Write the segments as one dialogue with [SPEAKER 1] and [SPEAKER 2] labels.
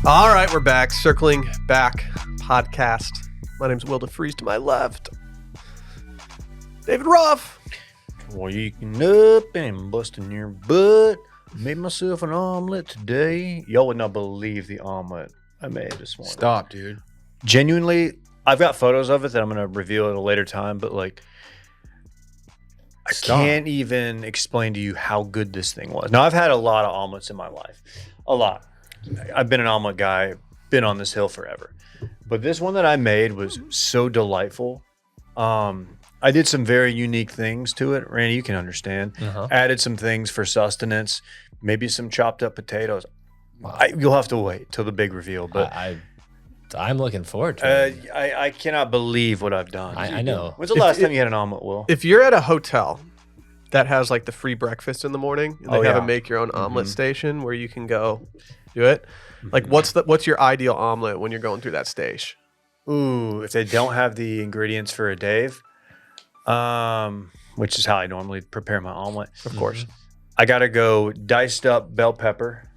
[SPEAKER 1] All right, we're back. Circling Back podcast. My name's Will DeFreeze. To my left, David Ruff.
[SPEAKER 2] Waking up and busting your butt. Made myself an omelet today. Y'all would not believe the omelet I made this morning.
[SPEAKER 3] Stop, dude.
[SPEAKER 2] Genuinely, I've got photos of it that I'm going to reveal at a later time, but like, I can't even explain to you how good this thing was. Now, I've had a lot of omelets in my life. A lot. I've been an omelet guy, been on this hill forever. But this one that I made was so delightful. I did some very unique things to it. Randy, you can understand. Added some things for sustenance, maybe some chopped up potatoes. You'll have to wait till the big reveal. But
[SPEAKER 4] I'm looking forward to it.
[SPEAKER 2] I cannot believe what I've done.
[SPEAKER 4] I know.
[SPEAKER 2] When's the last time you had an omelet, Will?
[SPEAKER 1] If you're at a hotel that has like the free breakfast in the morning, and they have a make your own omelet station where you can go do it. Like, what's your ideal omelet when you're going through that stage?
[SPEAKER 2] Ooh, if they don't have the ingredients for a Dave, which is how I normally prepare my omelet.
[SPEAKER 1] Of course.
[SPEAKER 2] I got to go diced up bell pepper.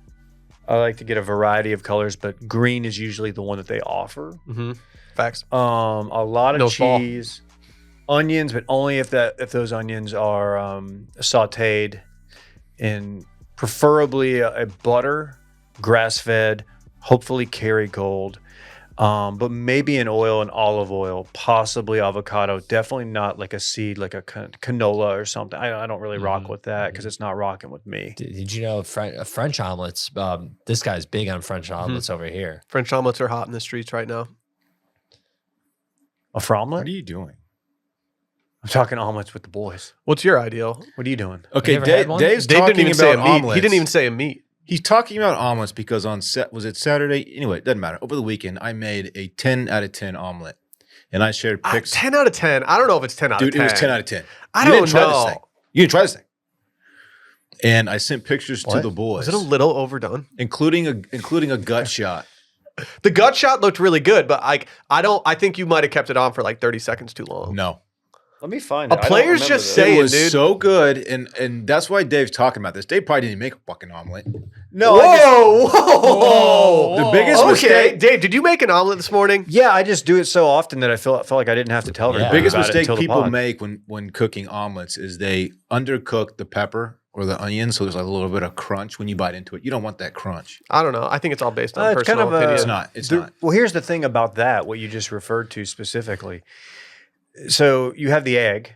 [SPEAKER 2] I like to get a variety of colors, but green is usually the one that they offer.
[SPEAKER 1] Facts.
[SPEAKER 2] A lot of cheese, onions, but only if those onions are sautéed in preferably a butter, grass-fed, hopefully Kerrygold, but maybe in oil and olive oil, possibly avocado. Definitely not like a seed, like a canola or something. I don't really rock with that because it's not rocking with me.
[SPEAKER 4] Did you know French omelets? This guy's big on French omelets over here.
[SPEAKER 1] French omelets are hot in the streets right now.
[SPEAKER 2] A fromlet?
[SPEAKER 3] What are you doing?
[SPEAKER 2] I'm talking omelets with the boys.
[SPEAKER 1] What's your ideal?
[SPEAKER 2] What are you doing?
[SPEAKER 3] Okay, Dave's
[SPEAKER 1] Dave
[SPEAKER 3] talking
[SPEAKER 1] didn't even say a
[SPEAKER 3] about
[SPEAKER 1] meat.
[SPEAKER 3] omelets.
[SPEAKER 1] He didn't even say a meat.
[SPEAKER 3] He's talking about omelets because was it Saturday? Anyway, it doesn't matter. Over the weekend, I made a 10 out of 10 omelet. And I shared pics.
[SPEAKER 1] 10 out of 10. I don't know if it's 10 out of 10.
[SPEAKER 3] Dude, it was 10 out of 10.
[SPEAKER 1] I don't know.
[SPEAKER 3] You didn't try this thing. And I sent pictures to the boys.
[SPEAKER 1] Was it a little overdone?
[SPEAKER 3] Including a gut shot.
[SPEAKER 1] The gut shot looked really good, but I think you might have kept it on for like 30 seconds too long.
[SPEAKER 3] No.
[SPEAKER 2] Let me find it.
[SPEAKER 1] A player's just
[SPEAKER 3] It
[SPEAKER 1] saying,
[SPEAKER 3] was
[SPEAKER 1] dude.
[SPEAKER 3] so good, and that's why Dave's talking about this. Dave probably didn't even make a fucking omelet.
[SPEAKER 2] No.
[SPEAKER 1] Whoa.
[SPEAKER 3] The biggest mistake.
[SPEAKER 1] Dave, did you make an omelet this morning?
[SPEAKER 2] Yeah, I just do it so often that I felt like I didn't have to tell
[SPEAKER 4] Yeah.
[SPEAKER 2] everybody.
[SPEAKER 3] The biggest
[SPEAKER 2] about it
[SPEAKER 3] mistake
[SPEAKER 2] until the
[SPEAKER 3] people
[SPEAKER 2] pod.
[SPEAKER 3] make when cooking omelets is they undercook the pepper or the onion, so there's like a little bit of crunch when you bite into it. You don't want that crunch.
[SPEAKER 1] I don't know. I think it's all based on
[SPEAKER 2] It's
[SPEAKER 1] personal
[SPEAKER 2] kind of
[SPEAKER 1] opinion.
[SPEAKER 3] It's not. It's not.
[SPEAKER 2] Well, here's the thing about that, what you just referred to specifically. So you have the egg,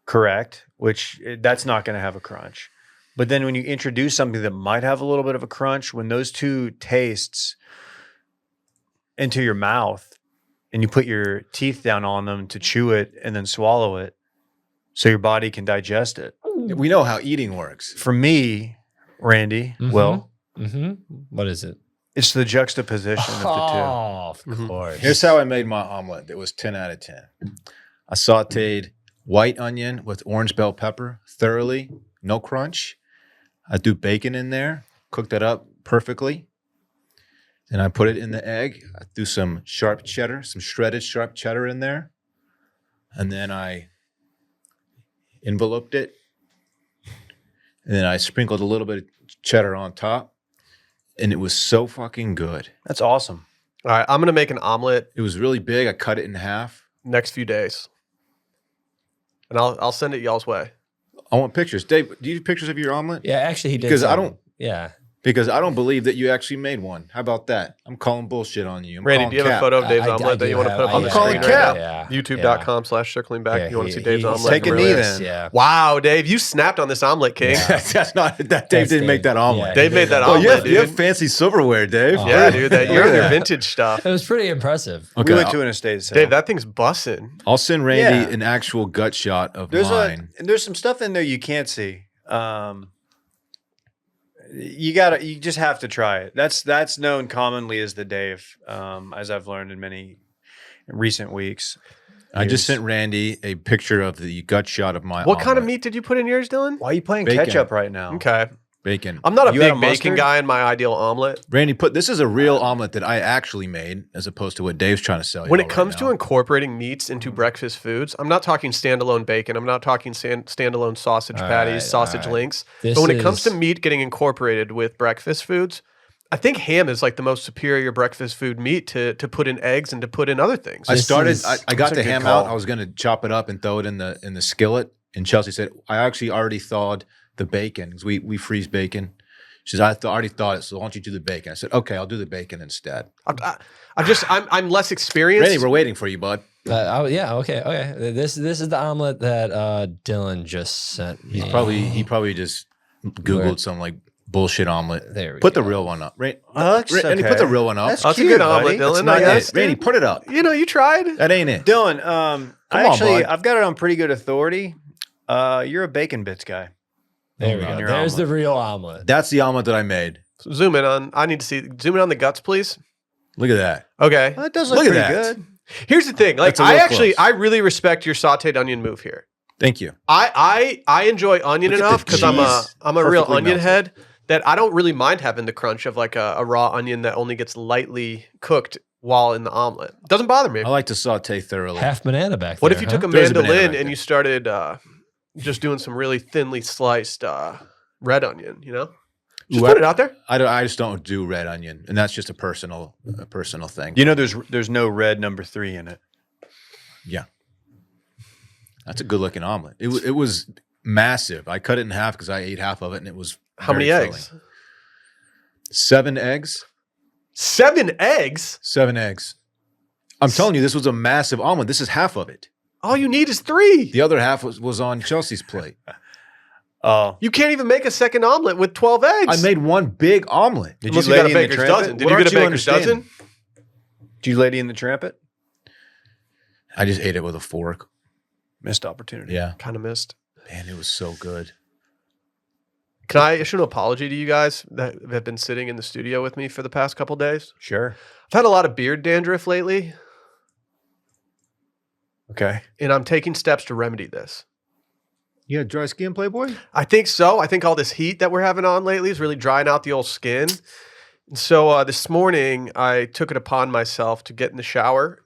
[SPEAKER 2] correct, which that's not going to have a crunch. But then when you introduce something that might have a little bit of a crunch, when those two tastes into your mouth and you put your teeth down on them to chew it and then swallow it so your body can digest it.
[SPEAKER 3] We know how eating works.
[SPEAKER 2] For me, Randy, well,
[SPEAKER 4] What is it?
[SPEAKER 2] it's the juxtaposition of the
[SPEAKER 4] Oh, of course.
[SPEAKER 3] Here's how I made my omelet. It was 10 out of 10. I sauteed white onion with orange bell pepper thoroughly, no crunch. I threw bacon in there, cooked that up perfectly. Then I put it in the egg. I threw some sharp cheddar, some shredded sharp cheddar in there. And then I enveloped it. And then I sprinkled a little bit of cheddar on top. And it was so fucking good.
[SPEAKER 2] That's awesome.
[SPEAKER 1] All right, I'm going to make an omelet
[SPEAKER 3] It was really big. I cut it in half.
[SPEAKER 1] next few days. And I'll send it y'all's way.
[SPEAKER 3] I want pictures. Dave, do you have pictures of your omelet?
[SPEAKER 4] Yeah, actually, he did.
[SPEAKER 3] Because I
[SPEAKER 4] some.
[SPEAKER 3] don't-
[SPEAKER 4] Yeah.
[SPEAKER 3] Because I don't believe that you actually made one. How about that? I'm calling bullshit on you. I'm
[SPEAKER 1] Randy,
[SPEAKER 3] calling
[SPEAKER 1] do you have
[SPEAKER 3] cap.
[SPEAKER 1] a photo of Dave's
[SPEAKER 4] I
[SPEAKER 1] omelet that
[SPEAKER 4] do
[SPEAKER 1] you want to
[SPEAKER 4] have-
[SPEAKER 1] put up on
[SPEAKER 3] I'm
[SPEAKER 1] the
[SPEAKER 3] calling
[SPEAKER 1] screen right
[SPEAKER 3] cap.
[SPEAKER 1] now?
[SPEAKER 4] Yeah.
[SPEAKER 1] YouTube.com/circling back.
[SPEAKER 4] Yeah,
[SPEAKER 1] you want to see
[SPEAKER 4] he-
[SPEAKER 1] Dave's
[SPEAKER 4] he's
[SPEAKER 1] omelet?
[SPEAKER 2] Take a
[SPEAKER 1] from
[SPEAKER 2] knee
[SPEAKER 1] earlier.
[SPEAKER 2] then.
[SPEAKER 4] Yeah.
[SPEAKER 1] Wow, Dave, you snapped on this omelet, King.
[SPEAKER 4] Yeah.
[SPEAKER 3] That's not that. Dave didn't make that omelet.
[SPEAKER 4] Yeah,
[SPEAKER 1] Dave made that
[SPEAKER 3] Oh,
[SPEAKER 1] omelet,
[SPEAKER 3] you have
[SPEAKER 1] dude.
[SPEAKER 3] fancy silverware, Dave.
[SPEAKER 4] Oh.
[SPEAKER 1] Yeah, dude,
[SPEAKER 3] Look
[SPEAKER 1] you're
[SPEAKER 3] at
[SPEAKER 1] in your
[SPEAKER 3] that.
[SPEAKER 1] vintage stuff.
[SPEAKER 4] It was pretty impressive.
[SPEAKER 3] Okay,
[SPEAKER 2] We went to an estate sale.
[SPEAKER 1] Dave, that thing's bussin'.
[SPEAKER 3] I'll send Randy
[SPEAKER 2] Yeah.
[SPEAKER 3] an actual gut shot of
[SPEAKER 2] There's
[SPEAKER 3] mine.
[SPEAKER 2] there's some stuff in there you can't see. You just have to try it. That's known commonly as the Dave, as I've learned in many recent weeks.
[SPEAKER 3] I just sent Randy a picture of the gut shot of my
[SPEAKER 1] What kind of
[SPEAKER 3] omelet.
[SPEAKER 1] meat did you put in yours, Dillon?
[SPEAKER 2] Why are you playing
[SPEAKER 3] Bacon.
[SPEAKER 2] ketchup right now?
[SPEAKER 1] Okay.
[SPEAKER 3] Bacon.
[SPEAKER 1] I'm not a
[SPEAKER 2] You had
[SPEAKER 1] big
[SPEAKER 2] a
[SPEAKER 1] bacon
[SPEAKER 2] mustard?
[SPEAKER 1] guy in my ideal omelet.
[SPEAKER 3] Randy, this is a real omelet that I actually made as opposed to what Dave's trying to sell you.
[SPEAKER 1] When it
[SPEAKER 3] all
[SPEAKER 1] comes
[SPEAKER 3] right
[SPEAKER 1] to
[SPEAKER 3] now.
[SPEAKER 1] incorporating meats into breakfast foods, I'm not talking standalone bacon. I'm not talking standalone sausage patties, sausage links.
[SPEAKER 4] This
[SPEAKER 1] But when it comes to
[SPEAKER 4] is-
[SPEAKER 1] meat getting incorporated with breakfast foods, I think ham is like the most superior breakfast food meat to put in eggs and to put in other things.
[SPEAKER 3] I got
[SPEAKER 2] a
[SPEAKER 3] the
[SPEAKER 2] good
[SPEAKER 3] ham
[SPEAKER 2] call.
[SPEAKER 3] out. I was going to chop it up and throw it in the skillet. And Chelsea said, I actually already thawed the bacon. 'Cause we freeze bacon. She says, already thawed it, so why don't you do the bacon? I said, okay, I'll do the bacon instead.
[SPEAKER 1] I'm less experienced.
[SPEAKER 3] Randy, we're waiting for you, bud.
[SPEAKER 4] Yeah, okay. This is the omelet that Dillon just sent me.
[SPEAKER 3] He probably just Googled some like bullshit omelet.
[SPEAKER 4] There we
[SPEAKER 3] Put
[SPEAKER 4] go.
[SPEAKER 3] the real one up. Randy,
[SPEAKER 2] okay.
[SPEAKER 3] put the real one up.
[SPEAKER 2] That's
[SPEAKER 1] That's a
[SPEAKER 2] cute,
[SPEAKER 1] good
[SPEAKER 2] buddy.
[SPEAKER 1] omelet, Dylan.
[SPEAKER 3] That's not
[SPEAKER 1] I guess.
[SPEAKER 3] it. Randy, put it up.
[SPEAKER 1] You tried.
[SPEAKER 3] That ain't it.
[SPEAKER 2] Dylan,
[SPEAKER 3] bud.
[SPEAKER 2] I've got it on pretty good authority. You're a bacon bits guy.
[SPEAKER 4] There we
[SPEAKER 3] on
[SPEAKER 4] go.
[SPEAKER 2] your
[SPEAKER 4] There's
[SPEAKER 2] omelet.
[SPEAKER 4] the real omelet.
[SPEAKER 3] That's the omelet that I made.
[SPEAKER 1] So zoom in on. I need to see. Zoom in on the guts, please.
[SPEAKER 3] Look at that.
[SPEAKER 1] Okay.
[SPEAKER 2] Well, that does look
[SPEAKER 3] Look at
[SPEAKER 2] pretty
[SPEAKER 3] that.
[SPEAKER 2] good.
[SPEAKER 1] Here's the thing. Like
[SPEAKER 3] That's a little close.
[SPEAKER 1] I really respect your sautéed onion move here.
[SPEAKER 3] Thank you.
[SPEAKER 1] I enjoy onion
[SPEAKER 3] Look at
[SPEAKER 1] enough
[SPEAKER 3] the
[SPEAKER 1] because I'm a real
[SPEAKER 3] perfectly
[SPEAKER 1] onion
[SPEAKER 3] melted.
[SPEAKER 1] head that I don't really mind having the crunch of like a raw onion that only gets lightly cooked while in the omelet. Doesn't bother me.
[SPEAKER 3] I like to saute thoroughly.
[SPEAKER 4] Half banana back there.
[SPEAKER 1] What if you took a
[SPEAKER 3] There's a banana
[SPEAKER 1] mandolin
[SPEAKER 3] right
[SPEAKER 1] and
[SPEAKER 3] there.
[SPEAKER 1] you started just doing some really thinly sliced red onion? You know, just
[SPEAKER 3] Ooh,
[SPEAKER 1] put it out there.
[SPEAKER 3] I just don't do red onion, and that's just a personal thing.
[SPEAKER 2] You know, there's no red number 3 in it.
[SPEAKER 3] Yeah, that's a good looking omelet. It was massive. I cut it in half because I ate half of it, and it was
[SPEAKER 1] How many
[SPEAKER 3] very
[SPEAKER 1] eggs?
[SPEAKER 3] filling. 7 eggs.
[SPEAKER 1] 7 eggs.
[SPEAKER 3] 7 eggs. I'm telling you, this was a massive omelet. This is half of it.
[SPEAKER 1] All you need is 3.
[SPEAKER 3] The other half was on Chelsea's plate.
[SPEAKER 2] Oh,
[SPEAKER 1] You can't even make a second omelet with 12 eggs.
[SPEAKER 3] I made one big omelet.
[SPEAKER 2] did
[SPEAKER 1] Unless
[SPEAKER 2] you
[SPEAKER 1] you got a
[SPEAKER 2] lady in the
[SPEAKER 1] baker's
[SPEAKER 2] trampet?
[SPEAKER 1] dozen. Did
[SPEAKER 3] What
[SPEAKER 1] you get
[SPEAKER 3] aren't
[SPEAKER 1] a
[SPEAKER 3] you
[SPEAKER 1] baker's dozen?
[SPEAKER 3] understanding?
[SPEAKER 2] Did you lady in the trampet?
[SPEAKER 3] I just ate it with a fork.
[SPEAKER 2] Missed opportunity.
[SPEAKER 3] Yeah.
[SPEAKER 1] Kind of missed.
[SPEAKER 3] Man, it was so good.
[SPEAKER 1] Can I issue an apology to you guys that have been sitting in the studio with me for the past couple days?
[SPEAKER 2] Sure.
[SPEAKER 1] I've had a lot of beard dandruff lately,
[SPEAKER 2] Okay.
[SPEAKER 1] and I'm taking steps to remedy this.
[SPEAKER 3] You had dry skin, Playboy?
[SPEAKER 1] I think so. I think all this heat that we're having on lately is really drying out the old skin. And so this morning, I took it upon myself to get in the shower.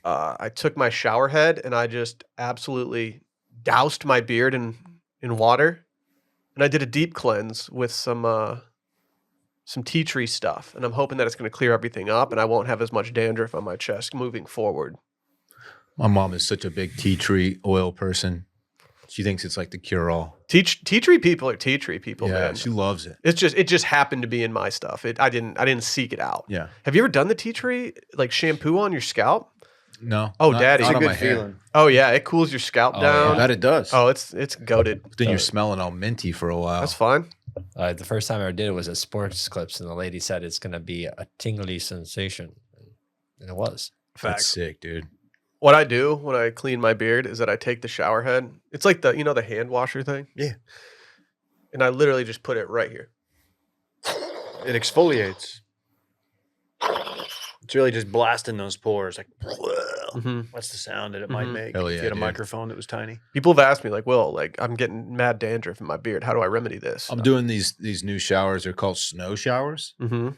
[SPEAKER 1] I took my shower head and I just absolutely doused my beard in water. And I did a deep cleanse with some tea tree stuff. And I'm hoping that it's going to clear everything up and I won't have as much dandruff on my chest moving forward.
[SPEAKER 3] My mom is such a big tea tree oil person. She thinks it's like the cure-all.
[SPEAKER 1] Tea tree people are tea tree people,
[SPEAKER 3] Yeah,
[SPEAKER 1] man.
[SPEAKER 3] she loves it.
[SPEAKER 1] It just happened to be in my stuff. I didn't seek it out.
[SPEAKER 3] Yeah.
[SPEAKER 1] Have you ever done the tea tree like shampoo on your scalp?
[SPEAKER 3] No.
[SPEAKER 1] Oh,
[SPEAKER 3] not-
[SPEAKER 1] Daddy.
[SPEAKER 3] not
[SPEAKER 1] It's a
[SPEAKER 3] on
[SPEAKER 2] Good
[SPEAKER 3] my hair.
[SPEAKER 2] feeling.
[SPEAKER 1] Oh yeah, it cools your scalp
[SPEAKER 4] Oh,
[SPEAKER 1] down.
[SPEAKER 3] That it does.
[SPEAKER 1] Oh, it's goated.
[SPEAKER 3] But then you're smelling all minty for a while.
[SPEAKER 1] That's fine.
[SPEAKER 4] The first time I ever did it was at Sports Clips, and the lady said it's going to be a tingly sensation, and it was.
[SPEAKER 3] That's sick, dude.
[SPEAKER 1] What I do when I clean my beard is that I take the shower head. It's like the hand washer thing.
[SPEAKER 2] Yeah.
[SPEAKER 1] And I literally just put it right here.
[SPEAKER 2] It exfoliates. It's really just blasting those pores. Like, what's the sound that it might
[SPEAKER 1] Mhm.
[SPEAKER 2] make
[SPEAKER 3] Hell
[SPEAKER 2] if
[SPEAKER 3] yeah,
[SPEAKER 2] you had a
[SPEAKER 3] dude.
[SPEAKER 2] microphone that was tiny?
[SPEAKER 1] People have asked me like, "Will, like I'm getting mad dandruff in my beard. How do I remedy this?"
[SPEAKER 3] I'm doing these new showers. They're called snow showers.
[SPEAKER 1] Mm-hmm.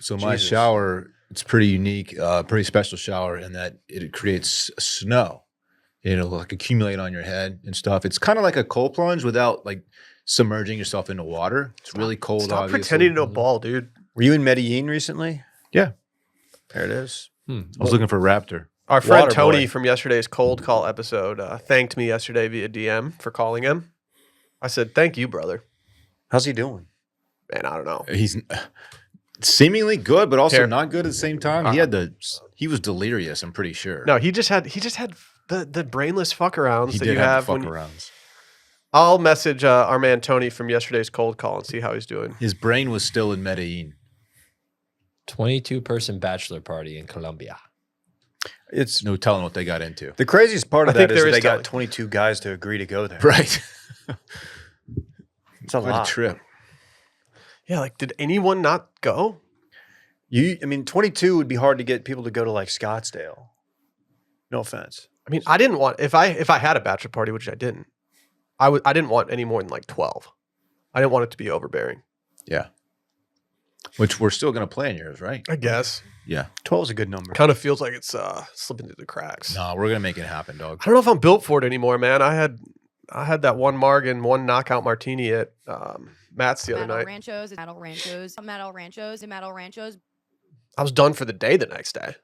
[SPEAKER 3] So my
[SPEAKER 2] Jesus.
[SPEAKER 3] shower, it's pretty unique, pretty special shower in that it creates snow. It'll like accumulate on your head and stuff. It's kind of like a cold plunge without like submerging yourself into water. It's really cold.
[SPEAKER 1] Stop
[SPEAKER 3] obviously.
[SPEAKER 1] pretending to know ball, dude.
[SPEAKER 2] Were you in Medellin recently?
[SPEAKER 3] Yeah.
[SPEAKER 2] There it is.
[SPEAKER 3] I was looking for Raptor.
[SPEAKER 1] Our friend
[SPEAKER 2] Water
[SPEAKER 1] Tony
[SPEAKER 2] boy.
[SPEAKER 1] from yesterday's cold call episode thanked me yesterday via DM for calling him. I said, "Thank you, brother."
[SPEAKER 2] How's he doing?
[SPEAKER 1] Man, I don't know.
[SPEAKER 3] He's seemingly good, but also
[SPEAKER 1] Here.
[SPEAKER 3] not good at the same time. He was delirious. I'm pretty sure.
[SPEAKER 1] No, he just had the brainless fuck arounds
[SPEAKER 3] he
[SPEAKER 1] that
[SPEAKER 3] did
[SPEAKER 1] you
[SPEAKER 3] have
[SPEAKER 1] have
[SPEAKER 3] the
[SPEAKER 1] when
[SPEAKER 3] fuck arounds.
[SPEAKER 1] I'll message our man Tony from yesterday's cold call and see how he's doing.
[SPEAKER 3] His brain was still in Medellin.
[SPEAKER 4] 22-person bachelor party in Colombia.
[SPEAKER 2] It's
[SPEAKER 3] No telling what they got into.
[SPEAKER 2] the craziest part of
[SPEAKER 1] I think
[SPEAKER 2] that is
[SPEAKER 1] there
[SPEAKER 2] that
[SPEAKER 1] is
[SPEAKER 2] they
[SPEAKER 1] telling.
[SPEAKER 2] got 22 guys to agree to go there.
[SPEAKER 3] Right.
[SPEAKER 2] It's a
[SPEAKER 3] What
[SPEAKER 2] lot.
[SPEAKER 3] a trip.
[SPEAKER 1] Yeah, like did anyone not go?
[SPEAKER 2] 22 would be hard to get people to go to like Scottsdale. No offense.
[SPEAKER 1] I mean, I didn't want if I had a bachelor party, which I didn't. I didn't want any more than like 12. I didn't want it to be overbearing.
[SPEAKER 3] Yeah. Which we're still going to plan yours, right?
[SPEAKER 1] I guess.
[SPEAKER 3] Yeah.
[SPEAKER 2] 12 is a good number.
[SPEAKER 1] Kind of feels like it's slipping through the cracks.
[SPEAKER 3] No, we're going to make it happen, dog.
[SPEAKER 1] I don't know if I'm built for it anymore, man. I had I had that one marg and one knockout martini at Matt's the other night.
[SPEAKER 5] Metal ranchos.
[SPEAKER 1] I was done for the day the next day.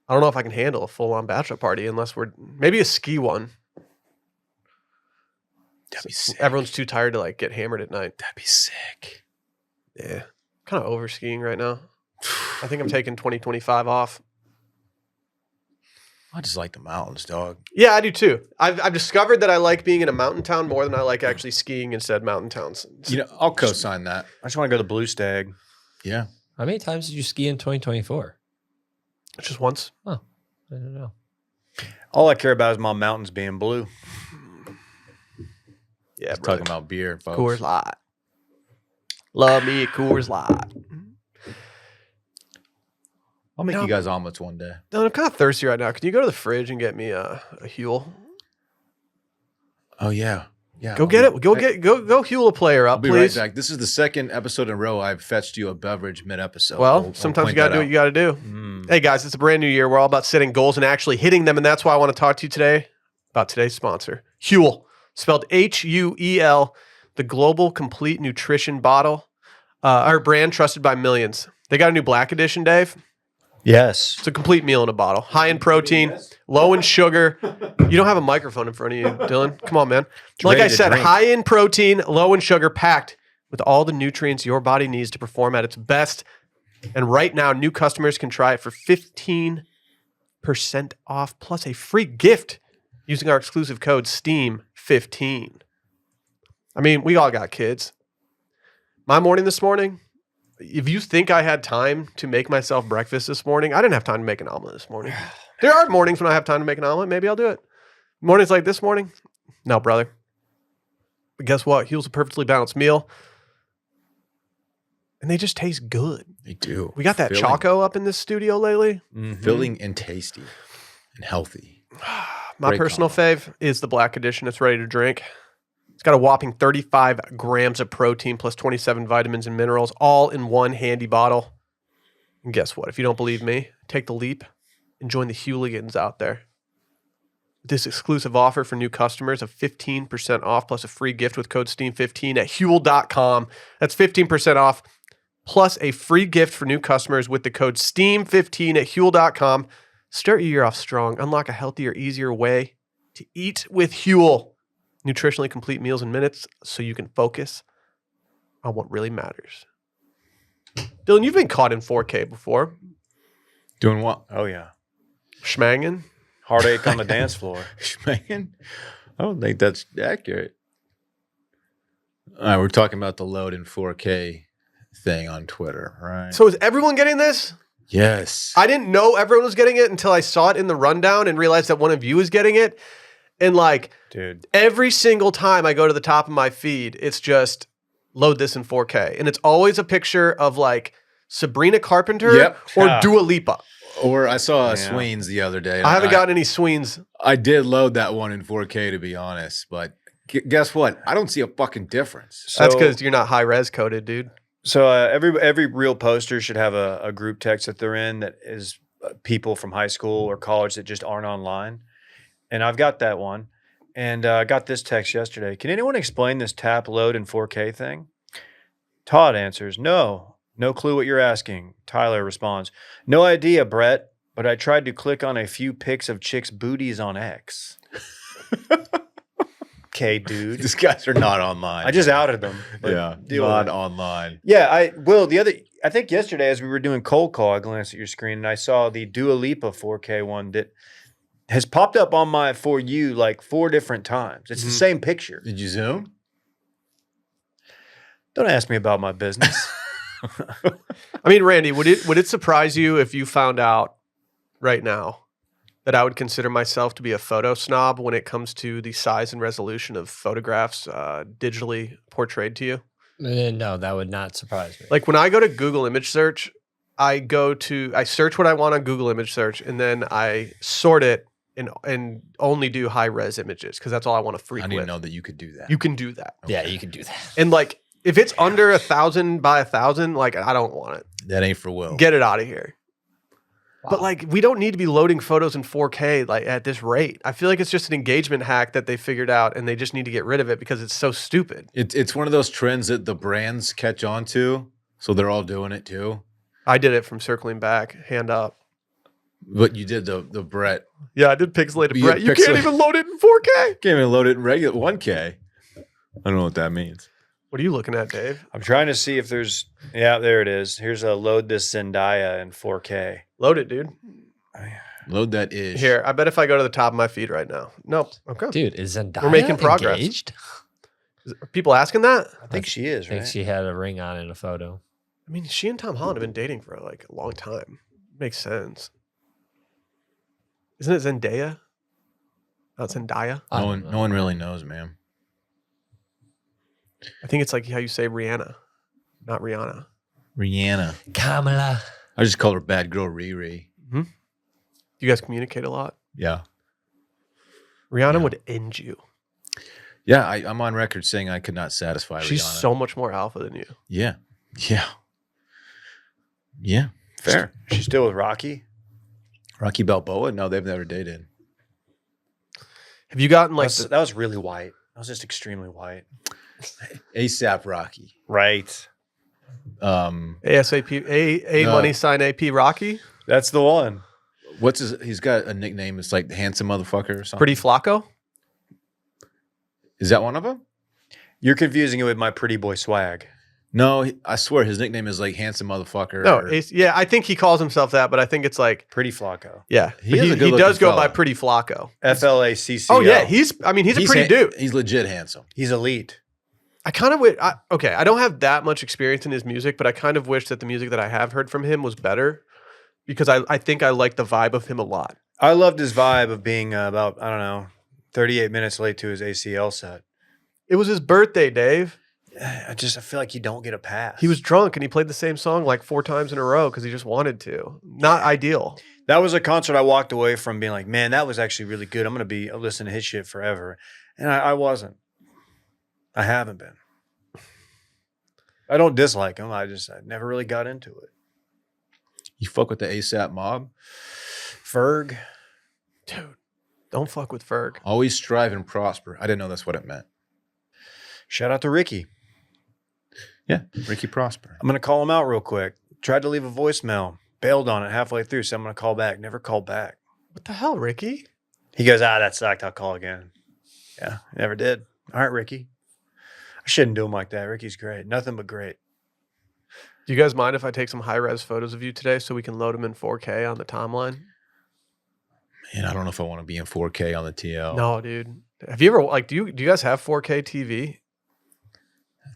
[SPEAKER 1] I don't know if I can handle a full-on bachelor party unless we're maybe a ski one.
[SPEAKER 3] That'd be sick.
[SPEAKER 1] Everyone's too tired to like get hammered at night.
[SPEAKER 3] That'd be sick.
[SPEAKER 1] Yeah, kind of over skiing right now. I think I'm taking 2025 off.
[SPEAKER 3] I just like the mountains, dog.
[SPEAKER 1] Yeah, I do too. I've discovered that I like being in a mountain town more than I like actually skiing instead mountain towns.
[SPEAKER 3] You know, I'll co-sign that.
[SPEAKER 2] I just want to go to Blue Stag.
[SPEAKER 3] Yeah.
[SPEAKER 4] How many times did you ski in 2024?
[SPEAKER 1] Just once.
[SPEAKER 4] Oh, I don't know.
[SPEAKER 2] All I care about is my mountains being blue.
[SPEAKER 1] Yeah,
[SPEAKER 3] Talking about beer, folks.
[SPEAKER 1] Coors Light. Love me a Coors Light.
[SPEAKER 3] I'll make you guys omelets one day.
[SPEAKER 1] No, I'm kind of thirsty right now. Can you go to the fridge and get me a Huel?
[SPEAKER 3] Oh yeah. Yeah.
[SPEAKER 1] Go get it. Go Huel a player up,
[SPEAKER 3] I'll be
[SPEAKER 1] please.
[SPEAKER 3] right back. This is the second episode in a row I've fetched you a beverage mid-episode.
[SPEAKER 1] Well, sometimes you got to do what you got to do. Hey, guys, it's a brand new year. We're all about setting goals and actually hitting them, and that's why I want to talk to you today about today's sponsor, Huel, spelled Huel, the global complete nutrition bottle, our brand trusted by millions. They got a new Black Edition, Dave.
[SPEAKER 2] Yes.
[SPEAKER 1] It's a complete meal in a bottle. High in protein, low in sugar. You don't have a microphone in front of you, Dillon. Come on, man. Like I said, high in protein, low in sugar, packed with all the nutrients your body needs to perform at its best. And right now, new customers can try it for 15% off plus a free gift using our exclusive code STEAM15. I mean, we all got kids. My morning this morning, if you think I had time to make myself breakfast this morning, I didn't have time to make an omelet this morning. There are mornings when I have time to make an omelet. Maybe I'll do it. Mornings like this morning? No, brother. But guess what? Huel's a perfectly balanced meal. And they just taste good.
[SPEAKER 3] They do.
[SPEAKER 1] We got that Choco up in this studio lately.
[SPEAKER 3] Filling and tasty and healthy.
[SPEAKER 1] My
[SPEAKER 3] Great
[SPEAKER 1] personal fave is the Black Edition. It's ready to drink. It's got a whopping 35 grams of protein plus 27 vitamins and minerals, all in one handy bottle. And guess what? If you don't believe me, take the leap and join the Hooligans out there. This exclusive offer for new customers of 15% off plus a free gift with code STEAM15 at Huel.com. That's 15% off plus a free gift for new customers with the code STEAM15 at Huel.com. Start your year off strong. Unlock a healthier, easier way to eat with Huel. Nutritionally complete meals in minutes so you can focus on what really matters. Dillon, you've been caught in 4K before.
[SPEAKER 3] Doing what?
[SPEAKER 2] Oh, yeah.
[SPEAKER 1] Schmangin'.
[SPEAKER 2] Heartache on the dance floor.
[SPEAKER 3] Schmangin'? I don't think that's accurate. All right, we're talking about the load in 4K thing on Twitter, right?
[SPEAKER 1] So is everyone getting this?
[SPEAKER 3] Yes.
[SPEAKER 1] I didn't know everyone was getting it until I saw it in the rundown and realized that one of you is getting it. And like,
[SPEAKER 2] dude,
[SPEAKER 1] every single time I go to the top of my feed, it's just load this in 4K. And it's always a picture of like Sabrina Carpenter or Dua Lipa.
[SPEAKER 3] Or I saw Sweens the other day.
[SPEAKER 1] I haven't gotten any Sweens.
[SPEAKER 3] I did load that one in 4K to be honest, but guess what? I don't see a fucking difference.
[SPEAKER 1] So, that's because you're not high res coded, dude.
[SPEAKER 2] So every real poster should have a group text that they're in that is people from high school or college that just aren't online. And I've got that one. And I got this text yesterday. Can anyone explain this tap load in 4K thing? Todd answers, no clue what you're asking. Tyler responds, no idea, Brett, but I tried to click on a few pics of chicks' booties on X. Okay, dude.
[SPEAKER 3] These guys are not online.
[SPEAKER 2] I just outed them.
[SPEAKER 3] Yeah, not online.
[SPEAKER 2] Yeah, I think yesterday as we were doing cold call, I glanced at your screen and I saw the Dua Lipa 4K one that has popped up on my For You like 4 different times. It's the same picture.
[SPEAKER 3] Did you zoom?
[SPEAKER 2] Don't ask me about my business.
[SPEAKER 1] I mean, Randy, would it surprise you if you found out right now that I would consider myself to be a photo snob when it comes to the size and resolution of photographs digitally portrayed to you?
[SPEAKER 4] No, that would not surprise me.
[SPEAKER 1] Like when I go to Google image search, I search what I want on Google image search, and then I sort it and only do high res images because that's all I want to freak with.
[SPEAKER 3] I didn't know that you could do that.
[SPEAKER 1] You can do that.
[SPEAKER 3] Okay.
[SPEAKER 4] Yeah, you can do that.
[SPEAKER 1] And like if it's under 1,000 by 1,000, like I don't want it.
[SPEAKER 3] That ain't for Will.
[SPEAKER 1] Get it out of here. But like, we don't need to be loading photos in 4K like at this rate. I feel like it's just an engagement hack that they figured out, and they just need to get rid of it because it's so stupid.
[SPEAKER 3] It's one of those trends that the brands catch on to, so they're all doing it too.
[SPEAKER 1] I did it from circling back, hand up.
[SPEAKER 3] But you did the Brett.
[SPEAKER 1] Yeah, I did pixelated
[SPEAKER 3] You
[SPEAKER 1] Brett. You can't
[SPEAKER 3] pixel-
[SPEAKER 1] even load it in 4K.
[SPEAKER 3] Can't even load it in regular 1K. I don't know what that means.
[SPEAKER 1] What are you looking at, Dave?
[SPEAKER 2] I'm trying to see if there's. Yeah, there it is. Here's a load this Zendaya in 4K.
[SPEAKER 1] Load it, dude.
[SPEAKER 3] Load that ish.
[SPEAKER 1] Here, I bet if I go to the top of my feed right now. Nope. Okay.
[SPEAKER 4] Dude, is Zendaya
[SPEAKER 1] We're making progress.
[SPEAKER 4] engaged?
[SPEAKER 1] Are people asking that?
[SPEAKER 2] I think she is,
[SPEAKER 4] I think
[SPEAKER 2] right?
[SPEAKER 4] she had a ring on in a photo.
[SPEAKER 1] I mean, she and Tom Holland have been dating for like a long time. Makes sense. Isn't it Zendaya? No, it's Zendaya.
[SPEAKER 4] I
[SPEAKER 3] No
[SPEAKER 4] don't
[SPEAKER 3] one,
[SPEAKER 4] know.
[SPEAKER 3] really knows, man.
[SPEAKER 1] I think it's like how you say Rihanna, not Rihanna.
[SPEAKER 3] Rihanna.
[SPEAKER 4] Kamala.
[SPEAKER 3] I just call her bad girl Riri.
[SPEAKER 1] Do you guys communicate a lot?
[SPEAKER 3] Yeah.
[SPEAKER 1] Rihanna
[SPEAKER 3] Yeah.
[SPEAKER 1] would end you.
[SPEAKER 3] Yeah, I'm on record saying I could not satisfy
[SPEAKER 1] She's
[SPEAKER 3] Rihanna.
[SPEAKER 1] so much more alpha than you.
[SPEAKER 3] Yeah. Yeah. Yeah. Fair.
[SPEAKER 2] She's still with Rocky.
[SPEAKER 3] Rocky Balboa? No, they've never dated.
[SPEAKER 1] Have you gotten like
[SPEAKER 2] That was really white. That was just extremely white.
[SPEAKER 3] ASAP Rocky.
[SPEAKER 2] Right.
[SPEAKER 1] ASAP, A
[SPEAKER 3] No.
[SPEAKER 1] money sign AP Rocky?
[SPEAKER 2] That's the one.
[SPEAKER 3] What's his? He's got a nickname. It's like the handsome motherfucker or something.
[SPEAKER 1] Pretty Flacco?
[SPEAKER 3] Is that one of them?
[SPEAKER 2] You're confusing it with my pretty boy swag.
[SPEAKER 3] No, I swear his nickname is like handsome motherfucker.
[SPEAKER 1] No,
[SPEAKER 3] or-
[SPEAKER 1] yeah, I think he calls himself that, but I think it's like,
[SPEAKER 2] Pretty Flacco.
[SPEAKER 1] yeah.
[SPEAKER 3] He
[SPEAKER 1] But
[SPEAKER 3] is a
[SPEAKER 1] he
[SPEAKER 3] good-looking
[SPEAKER 1] does go by
[SPEAKER 3] fella.
[SPEAKER 1] Pretty Flacco.
[SPEAKER 2] FLACCO.
[SPEAKER 1] Oh, yeah. He's a pretty dude.
[SPEAKER 3] He's legit handsome.
[SPEAKER 2] He's elite.
[SPEAKER 1] I kind of wish, okay, I don't have that much experience in his music, but I kind of wish that the music that I have heard from him was better because I think I like the vibe of him a lot.
[SPEAKER 2] I loved his vibe of being about, 38 minutes late to his ACL set.
[SPEAKER 1] It was his birthday, Dave.
[SPEAKER 2] I feel like you don't get a pass.
[SPEAKER 1] He was drunk and he played the same song like 4 times in a row because he just wanted to. Not ideal.
[SPEAKER 2] That was a concert I walked away from being like, man, that was actually really good. I'm going to be listening to his shit forever. And I wasn't. I haven't been. I don't dislike him. I never really got into it.
[SPEAKER 3] You fuck with the ASAP mob?
[SPEAKER 2] Ferg.
[SPEAKER 1] Dude, don't fuck with Ferg.
[SPEAKER 3] Always strive and prosper. I didn't know that's what it meant.
[SPEAKER 2] Shout out to Ricky.
[SPEAKER 3] Yeah, Ricky Prosper.
[SPEAKER 2] I'm going to call him out real quick. Tried to leave a voicemail. Bailed on it halfway through. Said I'm going to call back. Never called back.
[SPEAKER 1] What the hell, Ricky?
[SPEAKER 2] He goes, that sucked. I'll call again. Yeah, never did. All right, Ricky. I shouldn't do him like that. Ricky's great. Nothing but great.
[SPEAKER 1] Do you guys mind if I take some high-res photos of you today so we can load them in 4K on the timeline?
[SPEAKER 3] Man, I don't know if I want to be in 4K on the TL.
[SPEAKER 1] No, dude. Have you ever, like, do you guys have 4K TV?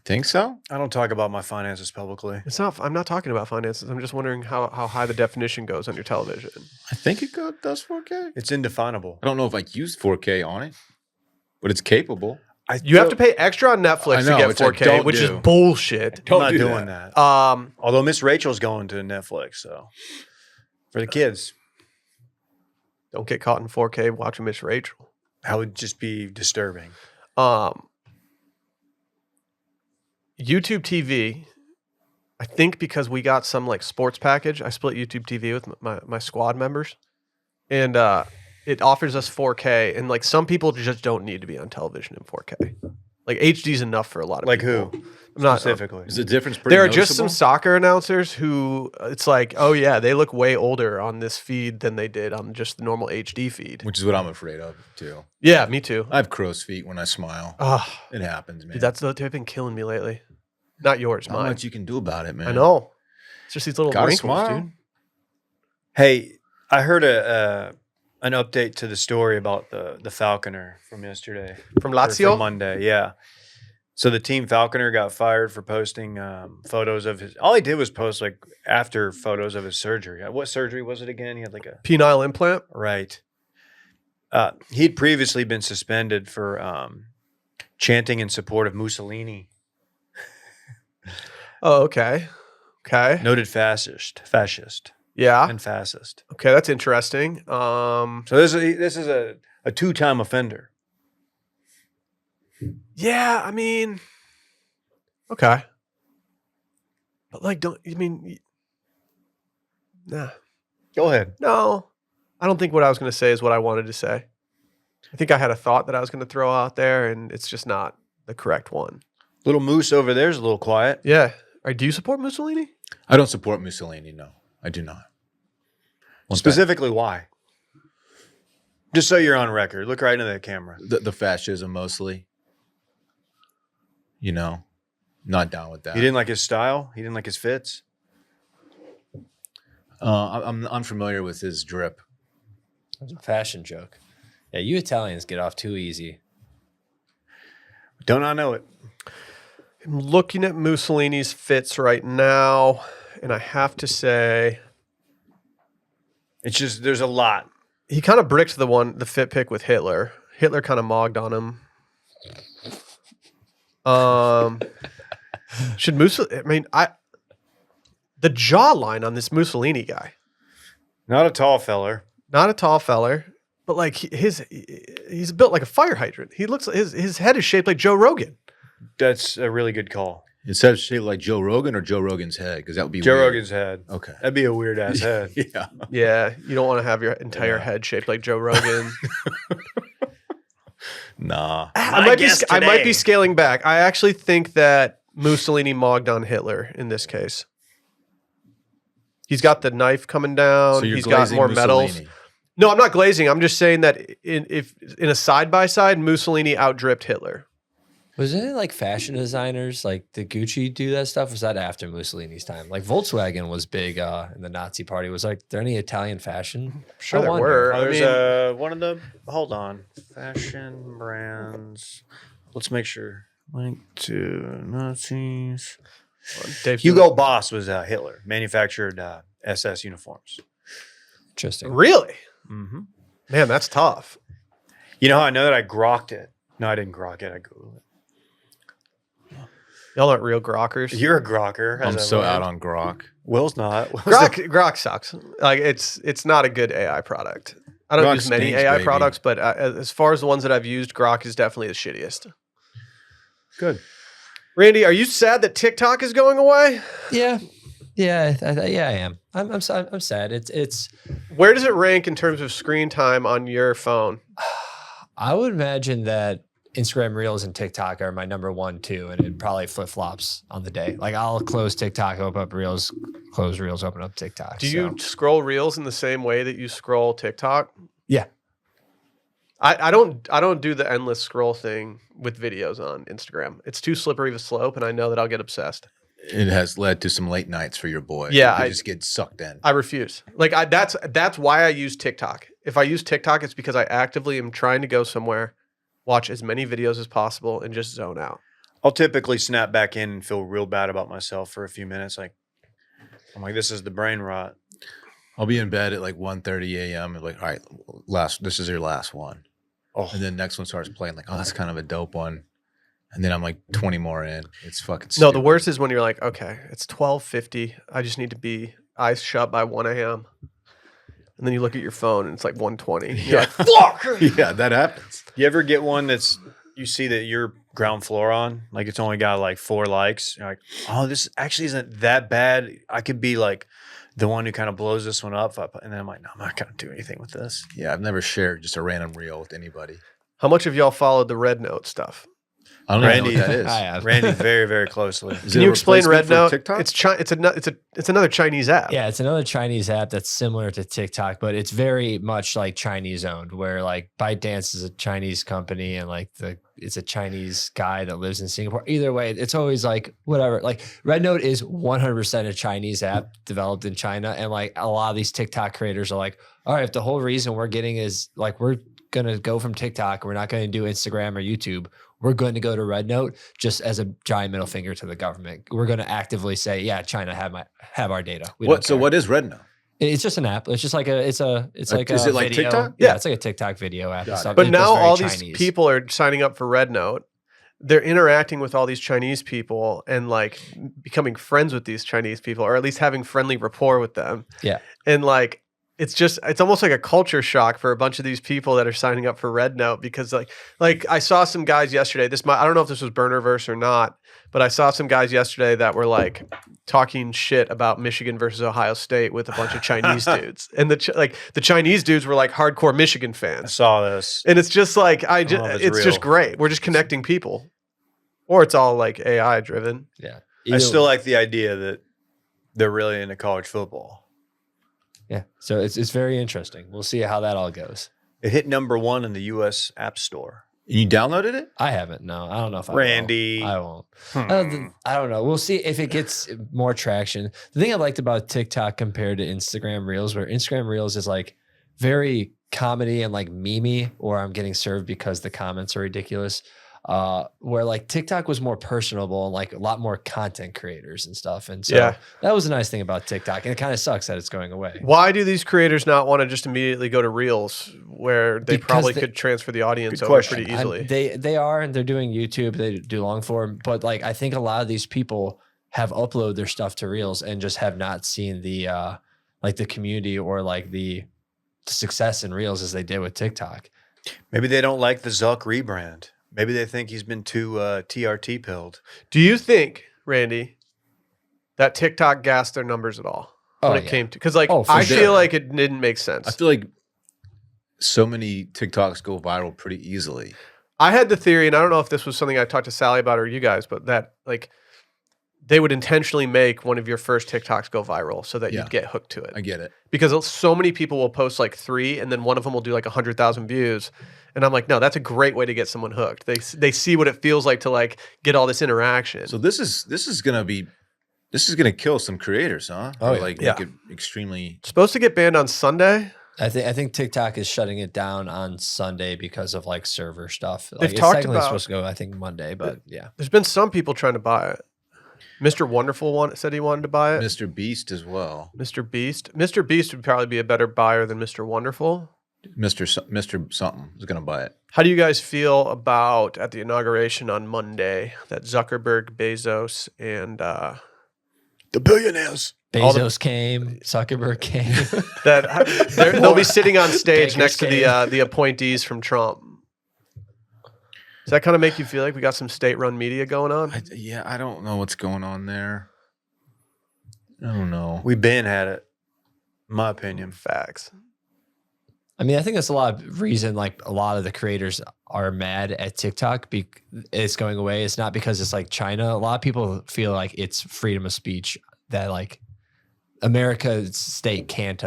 [SPEAKER 3] Think so?
[SPEAKER 2] I don't talk about my finances publicly.
[SPEAKER 1] It's not, I'm not talking about finances. I'm just wondering how high the definition goes on your television.
[SPEAKER 3] I think it does 4K.
[SPEAKER 2] It's indefinable.
[SPEAKER 3] I don't know if I use 4K on it, but it's capable.
[SPEAKER 1] You have to pay extra on Netflix
[SPEAKER 3] I know,
[SPEAKER 1] to get
[SPEAKER 3] which I
[SPEAKER 1] 4K,
[SPEAKER 3] don't
[SPEAKER 1] which is
[SPEAKER 3] do.
[SPEAKER 1] bullshit.
[SPEAKER 2] I'm not doing that.
[SPEAKER 1] Um,
[SPEAKER 2] Although Miss Rachel's going to Netflix, so for the kids,
[SPEAKER 1] don't get caught in 4K watching Miss Rachel.
[SPEAKER 2] that would just be disturbing.
[SPEAKER 1] YouTube TV, I think because we got some like sports package, I split YouTube TV with my squad members, and it offers us 4K, and like some people just don't need to be on television in 4K. Like HD is enough for a lot of
[SPEAKER 2] Like
[SPEAKER 1] people.
[SPEAKER 2] who?
[SPEAKER 1] I'm not
[SPEAKER 2] Specifically.
[SPEAKER 3] Is the difference pretty
[SPEAKER 1] There are just some
[SPEAKER 3] noticeable?
[SPEAKER 1] soccer announcers who it's like, oh yeah, they look way older on this feed than they did on just the normal HD feed.
[SPEAKER 3] Which is what I'm afraid of, too.
[SPEAKER 1] Yeah, me too.
[SPEAKER 3] I have crow's feet when I smile.
[SPEAKER 1] Ah,
[SPEAKER 3] It happens, man.
[SPEAKER 1] dude, they've been killing me lately. Not yours,
[SPEAKER 3] Not
[SPEAKER 1] mine.
[SPEAKER 3] much you can do about it, man.
[SPEAKER 1] I know. It's just these little
[SPEAKER 3] Gotta
[SPEAKER 1] wrinkles,
[SPEAKER 3] smile.
[SPEAKER 1] dude.
[SPEAKER 2] Hey, I heard an update to the story about the Falconer from yesterday.
[SPEAKER 1] From
[SPEAKER 2] Or
[SPEAKER 1] Lazio?
[SPEAKER 2] from Monday, yeah. So the team Falconer got fired for posting photos of his. All he did was post like after photos of his surgery. What surgery was it again? He had like a
[SPEAKER 1] Penile implant?
[SPEAKER 2] right. He'd previously been suspended for chanting in support of Mussolini,
[SPEAKER 1] Oh, okay. Okay.
[SPEAKER 2] noted fascist,
[SPEAKER 1] Yeah.
[SPEAKER 2] and fascist.
[SPEAKER 1] Okay, that's interesting.
[SPEAKER 2] So this is a 2-time offender.
[SPEAKER 1] Yeah, I mean, okay. But like, nah.
[SPEAKER 2] Go ahead.
[SPEAKER 1] No, I don't think what I was going to say is what I wanted to say. I think I had a thought that I was going to throw out there, and it's just not the correct one.
[SPEAKER 2] Little Moose over there is a little quiet.
[SPEAKER 1] Yeah. Do you support Mussolini?
[SPEAKER 3] I don't support Mussolini. No, I do not.
[SPEAKER 2] Specifically, why? Just so you're on record. Look right into that camera.
[SPEAKER 3] The fascism mostly. You know, not down with that.
[SPEAKER 2] You didn't like his style? He didn't like his fits?
[SPEAKER 3] I'm unfamiliar with his drip.
[SPEAKER 4] It's a fashion joke. Yeah, you Italians get off too easy.
[SPEAKER 2] Don't I know it?
[SPEAKER 1] I'm looking at Mussolini's fits right now, and I have to say
[SPEAKER 2] It's just, there's a lot.
[SPEAKER 1] he kind of bricked the fit pick with Hitler. Hitler kind of mogged on him. Should Mussolini? I mean, the jawline on this Mussolini guy.
[SPEAKER 2] Not a tall feller.
[SPEAKER 1] Not a tall feller, but like he's built like a fire hydrant. He looks his head is shaped like Joe Rogan.
[SPEAKER 2] That's a really good call.
[SPEAKER 3] Instead of shaped like Joe Rogan or Joe Rogan's head, because that would be
[SPEAKER 2] Joe
[SPEAKER 3] weird.
[SPEAKER 2] Rogan's head.
[SPEAKER 3] Okay.
[SPEAKER 2] That'd be a weird ass head.
[SPEAKER 3] Yeah.
[SPEAKER 1] Yeah, you don't want to have your entire
[SPEAKER 3] Yeah.
[SPEAKER 1] head shaped like Joe Rogan.
[SPEAKER 3] Nah.
[SPEAKER 1] I might be scaling back. I actually think that Mussolini mogged on Hitler in this case. He's got the knife coming down.
[SPEAKER 3] So you're
[SPEAKER 1] He's got
[SPEAKER 3] glazing
[SPEAKER 1] more medals.
[SPEAKER 3] Mussolini.
[SPEAKER 1] No, I'm not glazing. I'm just saying that in a side by side, Mussolini outdripped Hitler.
[SPEAKER 4] Wasn't it like fashion designers, like the Gucci do that stuff? Was that after Mussolini's time? Like Volkswagen was big in the Nazi party. Was like, there any Italian fashion?
[SPEAKER 1] Sure
[SPEAKER 4] I
[SPEAKER 1] there
[SPEAKER 4] wonder.
[SPEAKER 1] were.
[SPEAKER 2] Oh,
[SPEAKER 1] I
[SPEAKER 2] there's
[SPEAKER 1] mean,
[SPEAKER 2] one of the, hold on. Fashion brands. Let's make sure. Link to Nazis.
[SPEAKER 1] Dave's
[SPEAKER 2] Hugo Boss was Hitler, manufactured SS uniforms.
[SPEAKER 4] Interesting.
[SPEAKER 1] really?
[SPEAKER 2] Mm-hmm.
[SPEAKER 1] Man, that's tough.
[SPEAKER 2] You know how I know that I grokked it? No, I didn't grok it. I Googled it.
[SPEAKER 1] Y'all aren't real Grokkers.
[SPEAKER 2] You're a grokker.
[SPEAKER 3] I'm so out on Grok.
[SPEAKER 2] Will's not. Will's
[SPEAKER 1] Grok sucks. Like it's not a good AI product. I don't
[SPEAKER 3] Grok
[SPEAKER 1] use many
[SPEAKER 3] stinks,
[SPEAKER 1] AI
[SPEAKER 3] baby.
[SPEAKER 1] products, but as far as the ones that I've used, Grok is definitely the shittiest.
[SPEAKER 2] good.
[SPEAKER 1] Randy, are you sad that TikTok is going away?
[SPEAKER 4] Yeah. Yeah, I am. I'm sad. It's.
[SPEAKER 1] Where does it rank in terms of screen time on your phone?
[SPEAKER 4] I would imagine that Instagram Reels and TikTok are my number 1, 2, and it probably flip flops on the day. Like I'll close TikTok, open up Reels, close Reels, open up TikTok.
[SPEAKER 1] Do you scroll Reels in the same way that you scroll TikTok?
[SPEAKER 4] Yeah.
[SPEAKER 1] I don't do the endless scroll thing with videos on Instagram. It's too slippery of a slope, and I know that I'll get obsessed.
[SPEAKER 3] It has led to some late nights for your boy.
[SPEAKER 1] Yeah,
[SPEAKER 3] You
[SPEAKER 1] I
[SPEAKER 3] just get sucked in.
[SPEAKER 1] I refuse. Like that's why I use TikTok. If I use TikTok, it's because I actively am trying to go somewhere, watch as many videos as possible, and just zone out.
[SPEAKER 2] I'll typically snap back in and feel real bad about myself for a few minutes. Like, I'm like, this is the brain rot.
[SPEAKER 3] I'll be in bed at like 1:30 a.m. and like, all right, this is your last one.
[SPEAKER 2] Oh,
[SPEAKER 3] And then next one starts playing like, oh, that's kind of a dope one. And then I'm like 20 more in. It's fucking
[SPEAKER 1] No, the
[SPEAKER 3] stupid.
[SPEAKER 1] worst is when you're like, okay, it's 12:50. I just need to be eyes shut by 1 a.m. And then you look at your phone and it's like 1:20. You're like, fuck.
[SPEAKER 3] Yeah, that happens.
[SPEAKER 2] you ever get one that's, you see that you're ground floor on, like it's only got like 4 likes. You're like, oh, this actually isn't that bad. I could be like the one who kind of blows this one up. And then I'm like, no, I'm not going to do anything with this.
[SPEAKER 3] Yeah, I've never shared just a random reel with anybody.
[SPEAKER 1] How much of y'all followed the Rednote stuff?
[SPEAKER 3] I don't even
[SPEAKER 2] Randy,
[SPEAKER 3] know what that is.
[SPEAKER 4] I have.
[SPEAKER 2] Randy, very, very closely.
[SPEAKER 3] Is
[SPEAKER 1] Can
[SPEAKER 3] it
[SPEAKER 1] you
[SPEAKER 3] a
[SPEAKER 1] explain
[SPEAKER 3] replacement for
[SPEAKER 1] Rednote?
[SPEAKER 3] TikTok?
[SPEAKER 1] It's another Chinese app.
[SPEAKER 4] Yeah, it's another Chinese app that's similar to TikTok, but it's very much like Chinese owned, where like ByteDance is a Chinese company and like it's a Chinese guy that lives in Singapore. Either way, it's always like whatever. Like Rednote is 100% a Chinese app developed in China, and like a lot of these TikTok creators are like, all right, if the whole reason we're getting is like we're gonna go from TikTok, we're not gonna do Instagram or YouTube. We're going to go to Rednote just as a giant middle finger to the government. We're going to actively say, yeah, China have our data. We don't
[SPEAKER 3] So
[SPEAKER 4] care.
[SPEAKER 3] what is Rednote?
[SPEAKER 4] It's just an app. It's just like it's like
[SPEAKER 3] is
[SPEAKER 4] a
[SPEAKER 3] it like
[SPEAKER 4] video.
[SPEAKER 3] TikTok?
[SPEAKER 4] Yeah,
[SPEAKER 1] Yeah.
[SPEAKER 4] it's like a TikTok video app.
[SPEAKER 3] Got it.
[SPEAKER 1] But
[SPEAKER 4] It
[SPEAKER 1] now
[SPEAKER 4] was very
[SPEAKER 1] all
[SPEAKER 4] Chinese.
[SPEAKER 1] these people are signing up for Rednote. They're interacting with all these Chinese people and like becoming friends with these Chinese people, or at least having friendly rapport with them.
[SPEAKER 4] Yeah.
[SPEAKER 1] And like it's almost like a culture shock for a bunch of these people that are signing up for Rednote because like I saw some guys yesterday. I don't know if this was Burnerverse or not, but I saw some guys yesterday that were like talking shit about Michigan versus Ohio State with a bunch of Chinese dudes, and the Chinese dudes were like hardcore Michigan
[SPEAKER 2] I
[SPEAKER 1] fans,
[SPEAKER 2] saw this.
[SPEAKER 1] and it's just like
[SPEAKER 2] don't know if
[SPEAKER 1] it's just
[SPEAKER 2] real.
[SPEAKER 1] great. We're just connecting people, or it's all like AI driven.
[SPEAKER 4] Yeah.
[SPEAKER 2] I still like the idea that they're really into college football.
[SPEAKER 4] Yeah. So it's very interesting. We'll see how that all goes.
[SPEAKER 2] It hit #1 in the U.S. App Store.
[SPEAKER 3] You downloaded it?
[SPEAKER 4] I haven't. No, I don't know if
[SPEAKER 2] Randy.
[SPEAKER 4] I won't. I don't know. We'll see if it gets more traction. The thing I liked about TikTok compared to Instagram Reels, where Instagram Reels is like very comedy and like memey, or I'm getting served because the comments are ridiculous. Where like TikTok was more personable and like a lot more content creators and stuff. And so that was a nice thing about TikTok. And it kind of sucks that it's going away.
[SPEAKER 1] Why do these creators not want to just immediately go to Reels where they probably could transfer the audience over pretty easily?
[SPEAKER 4] They are, and they're doing YouTube. They do long form. But like, I think a lot of these people have uploaded their stuff to Reels and just have not seen the like the community or like the success in Reels as they did with TikTok.
[SPEAKER 2] Maybe they don't like the Zuck rebrand. Maybe they think he's been too TRT pilled.
[SPEAKER 1] Do you think, Randy, that TikTok gassed their numbers at all when it came to? Because like I feel like it didn't make sense.
[SPEAKER 3] I feel like so many TikToks go viral pretty easily.
[SPEAKER 1] I had the theory, and I don't know if this was something I talked to Sally about or you guys, but that like they would intentionally make one of your first TikToks go viral so that you'd get hooked to it.
[SPEAKER 3] I get it.
[SPEAKER 1] Because so many people will post like 3 and then one of them will do like 100,000 views. And I'm like, no, that's a great way to get someone hooked. They see what it feels like to like get all this interaction.
[SPEAKER 3] So this is gonna kill some creators, huh?
[SPEAKER 4] Oh,
[SPEAKER 3] or like make it extremely
[SPEAKER 1] Supposed to get banned on Sunday.
[SPEAKER 4] I think TikTok is shutting it down on Sunday because of like server stuff. Like,
[SPEAKER 1] They've
[SPEAKER 4] it's
[SPEAKER 1] talked
[SPEAKER 4] technically
[SPEAKER 1] about
[SPEAKER 4] supposed to go, I think, Monday, but yeah.
[SPEAKER 1] There's been some people trying to buy it. Mr. Wonderful said he wanted to buy it.
[SPEAKER 3] Mr. Beast as well.
[SPEAKER 1] Mr. Beast. Mr. Beast would probably be a better buyer than Mr. Wonderful.
[SPEAKER 3] Mr. something is gonna buy it.
[SPEAKER 1] How do you guys feel about at the inauguration on Monday that Zuckerberg, Bezos, and
[SPEAKER 2] The billionaires.
[SPEAKER 4] Bezos came, Zuckerberg came.
[SPEAKER 1] that they'll be sitting on stage
[SPEAKER 4] Bankers
[SPEAKER 1] next to
[SPEAKER 4] came.
[SPEAKER 1] the appointees from Trump? Does that kind of make you feel like we got some state-run media going on?
[SPEAKER 3] I don't know what's going on there. I don't know.
[SPEAKER 2] We've been at it, in my opinion.
[SPEAKER 1] Facts.
[SPEAKER 4] I mean, I think that's a lot of reason, like a lot of the creators are mad at TikTok. It's going away. It's not because it's like China. A lot of people feel like it's freedom of speech that like America's state can't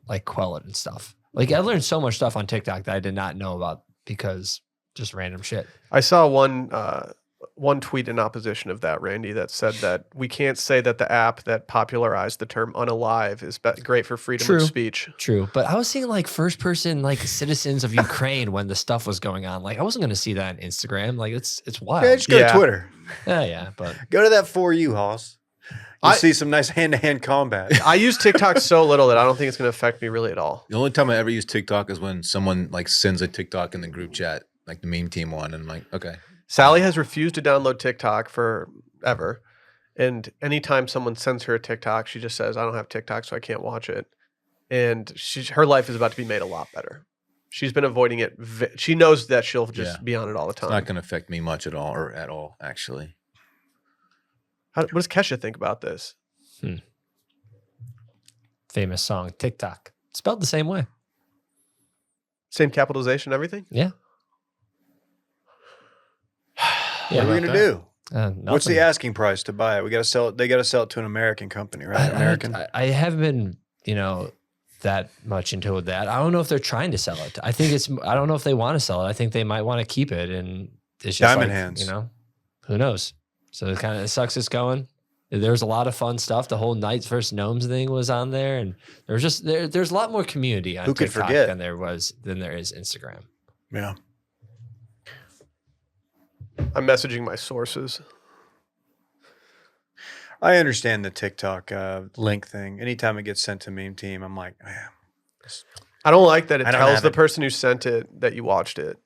[SPEAKER 4] like quell it and stuff. Like I learned so much stuff on TikTok that I did not know about because just random shit.
[SPEAKER 1] I saw one tweet in opposition of that, Randy, that said that we can't say that the app that popularized the term unalive is great for freedom of speech.
[SPEAKER 4] True. But I was seeing like first person like citizens of Ukraine when the stuff was going on. Like I wasn't going to see that on Instagram. Like it's wild.
[SPEAKER 2] Yeah, just go to Twitter.
[SPEAKER 4] Yeah, but
[SPEAKER 2] Go to that For You, Hoss. You'll see some nice hand-to-hand combat.
[SPEAKER 1] I use TikTok so little that I don't think it's going to affect me really at all.
[SPEAKER 3] The only time I ever use TikTok is when someone like sends a TikTok in the group chat, like the meme team one, and I'm like, okay.
[SPEAKER 1] Sally has refused to download TikTok forever. And anytime someone sends her a TikTok, she just says, I don't have TikTok, so I can't watch it. And her life is about to be made a lot better. She's been avoiding it. She knows that she'll just be on it all the time.
[SPEAKER 3] It's not going to affect me much at all, or at all, actually.
[SPEAKER 1] What does Kesha think about this?
[SPEAKER 4] famous song, TikTok. Spelled the same way.
[SPEAKER 1] Same capitalization, everything?
[SPEAKER 4] Yeah.
[SPEAKER 2] What are we gonna do? What's the
[SPEAKER 4] nothing.
[SPEAKER 2] asking price to buy it? We got to sell it. They got to sell it to an American company, right? American.
[SPEAKER 4] I haven't been, that much into that. I don't know if they're trying to sell it. I don't know if they want to sell it. I think they might want to keep it, and it's just
[SPEAKER 2] Diamond
[SPEAKER 4] like,
[SPEAKER 2] hands.
[SPEAKER 4] Who knows? So it kind of sucks. It's going. There's a lot of fun stuff. The whole Knights versus Gnomes thing was on there, and there's a lot more community on
[SPEAKER 2] Who could
[SPEAKER 4] TikTok
[SPEAKER 2] forget?
[SPEAKER 4] than there is Instagram.
[SPEAKER 2] Yeah.
[SPEAKER 1] I'm messaging my sources.
[SPEAKER 2] I understand the TikTok link thing. Anytime it gets sent to meme team, I'm like, man.
[SPEAKER 1] I don't like that it
[SPEAKER 2] I don't
[SPEAKER 1] tells
[SPEAKER 2] have
[SPEAKER 1] the
[SPEAKER 2] it.
[SPEAKER 1] person who sent it that you watched it.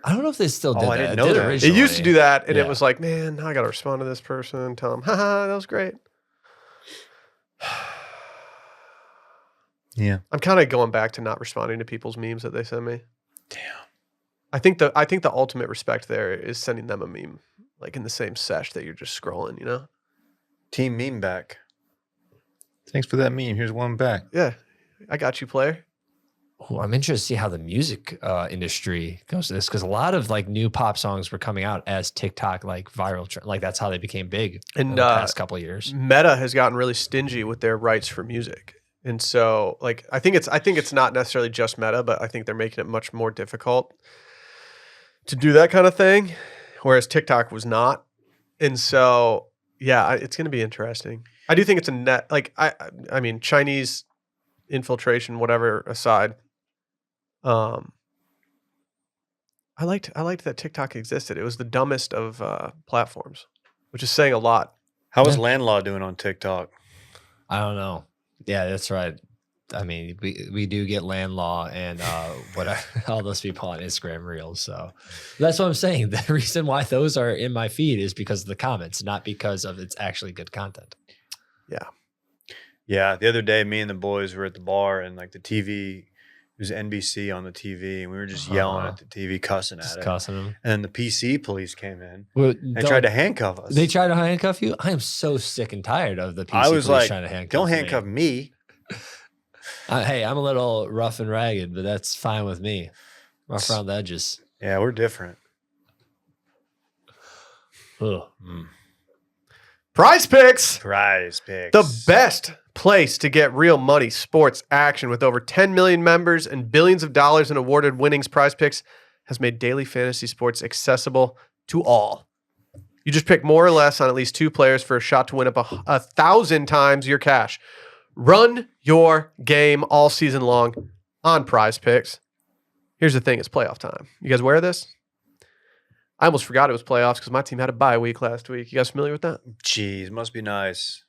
[SPEAKER 4] I don't know if they still did
[SPEAKER 2] I
[SPEAKER 4] that.
[SPEAKER 2] didn't
[SPEAKER 4] It
[SPEAKER 2] know
[SPEAKER 4] did
[SPEAKER 2] that. It
[SPEAKER 1] It used to
[SPEAKER 4] originally.
[SPEAKER 1] do that, and
[SPEAKER 4] Yeah.
[SPEAKER 1] it was like, man, now I got to respond to this person, tell them, haha, that was great.
[SPEAKER 2] Yeah.
[SPEAKER 1] I'm kind of going back to not responding to people's memes that they send me.
[SPEAKER 3] Damn.
[SPEAKER 1] I think the ultimate respect there is sending them a meme like in the same sesh that you're just scrolling, you know?
[SPEAKER 2] Team meme back.
[SPEAKER 3] Thanks for that meme. Here's one back.
[SPEAKER 1] Yeah. I got you, player.
[SPEAKER 4] Oh, I'm interested to see how the music industry goes to this, because a lot of like new pop songs were coming out as TikTok like viral, like that's how they became big in
[SPEAKER 1] And
[SPEAKER 4] the past couple of years.
[SPEAKER 1] Meta has gotten really stingy with their rights for music. And so like I think it's not necessarily just Meta, but I think they're making it much more difficult to do that kind of thing, whereas TikTok was not. And so yeah, it's going to be interesting. I do think it's a net like I mean Chinese infiltration whatever aside. I liked that TikTok existed. It was the dumbest of platforms, which is saying a lot.
[SPEAKER 2] How is Landlaw doing on TikTok?
[SPEAKER 4] I don't know. Yeah, that's right. I mean, we do get land law and what all those people on Instagram reels. So that's what I'm saying. The reason why those are in my feed is because of the comments, not because of it's actually good content.
[SPEAKER 2] Yeah. The other day, me and the boys were at the bar and like the TV, it was NBC on the TV, and we were just yelling at the TV, cussing
[SPEAKER 4] Just
[SPEAKER 2] at it.
[SPEAKER 4] cussing them.
[SPEAKER 2] And then the PC police came in
[SPEAKER 4] Well,
[SPEAKER 2] and tried to handcuff us.
[SPEAKER 4] They tried to handcuff you? I am so sick and tired of the PC
[SPEAKER 2] I was
[SPEAKER 4] police
[SPEAKER 2] like,
[SPEAKER 4] trying to handcuff
[SPEAKER 2] don't
[SPEAKER 4] me.
[SPEAKER 2] handcuff me.
[SPEAKER 4] Hey, I'm a little rough and ragged, but that's fine with me. Rough around the edges.
[SPEAKER 2] Yeah, we're different.
[SPEAKER 4] Ugh.
[SPEAKER 1] Prize Picks,
[SPEAKER 2] Prize Picks.
[SPEAKER 1] the best place to get real money sports action with over 10 million members and billions of dollars in awarded winnings. Prize Picks has made daily fantasy sports accessible to all. You just pick more or less on at least two players for a shot to win up 1,000 times your cash. Run your game all season long on Prize Picks. Here's the thing, it's playoff time. You guys aware of this? I almost forgot it was playoffs because my team had a bye week last week. You guys familiar with that?
[SPEAKER 2] Jeez, must be nice.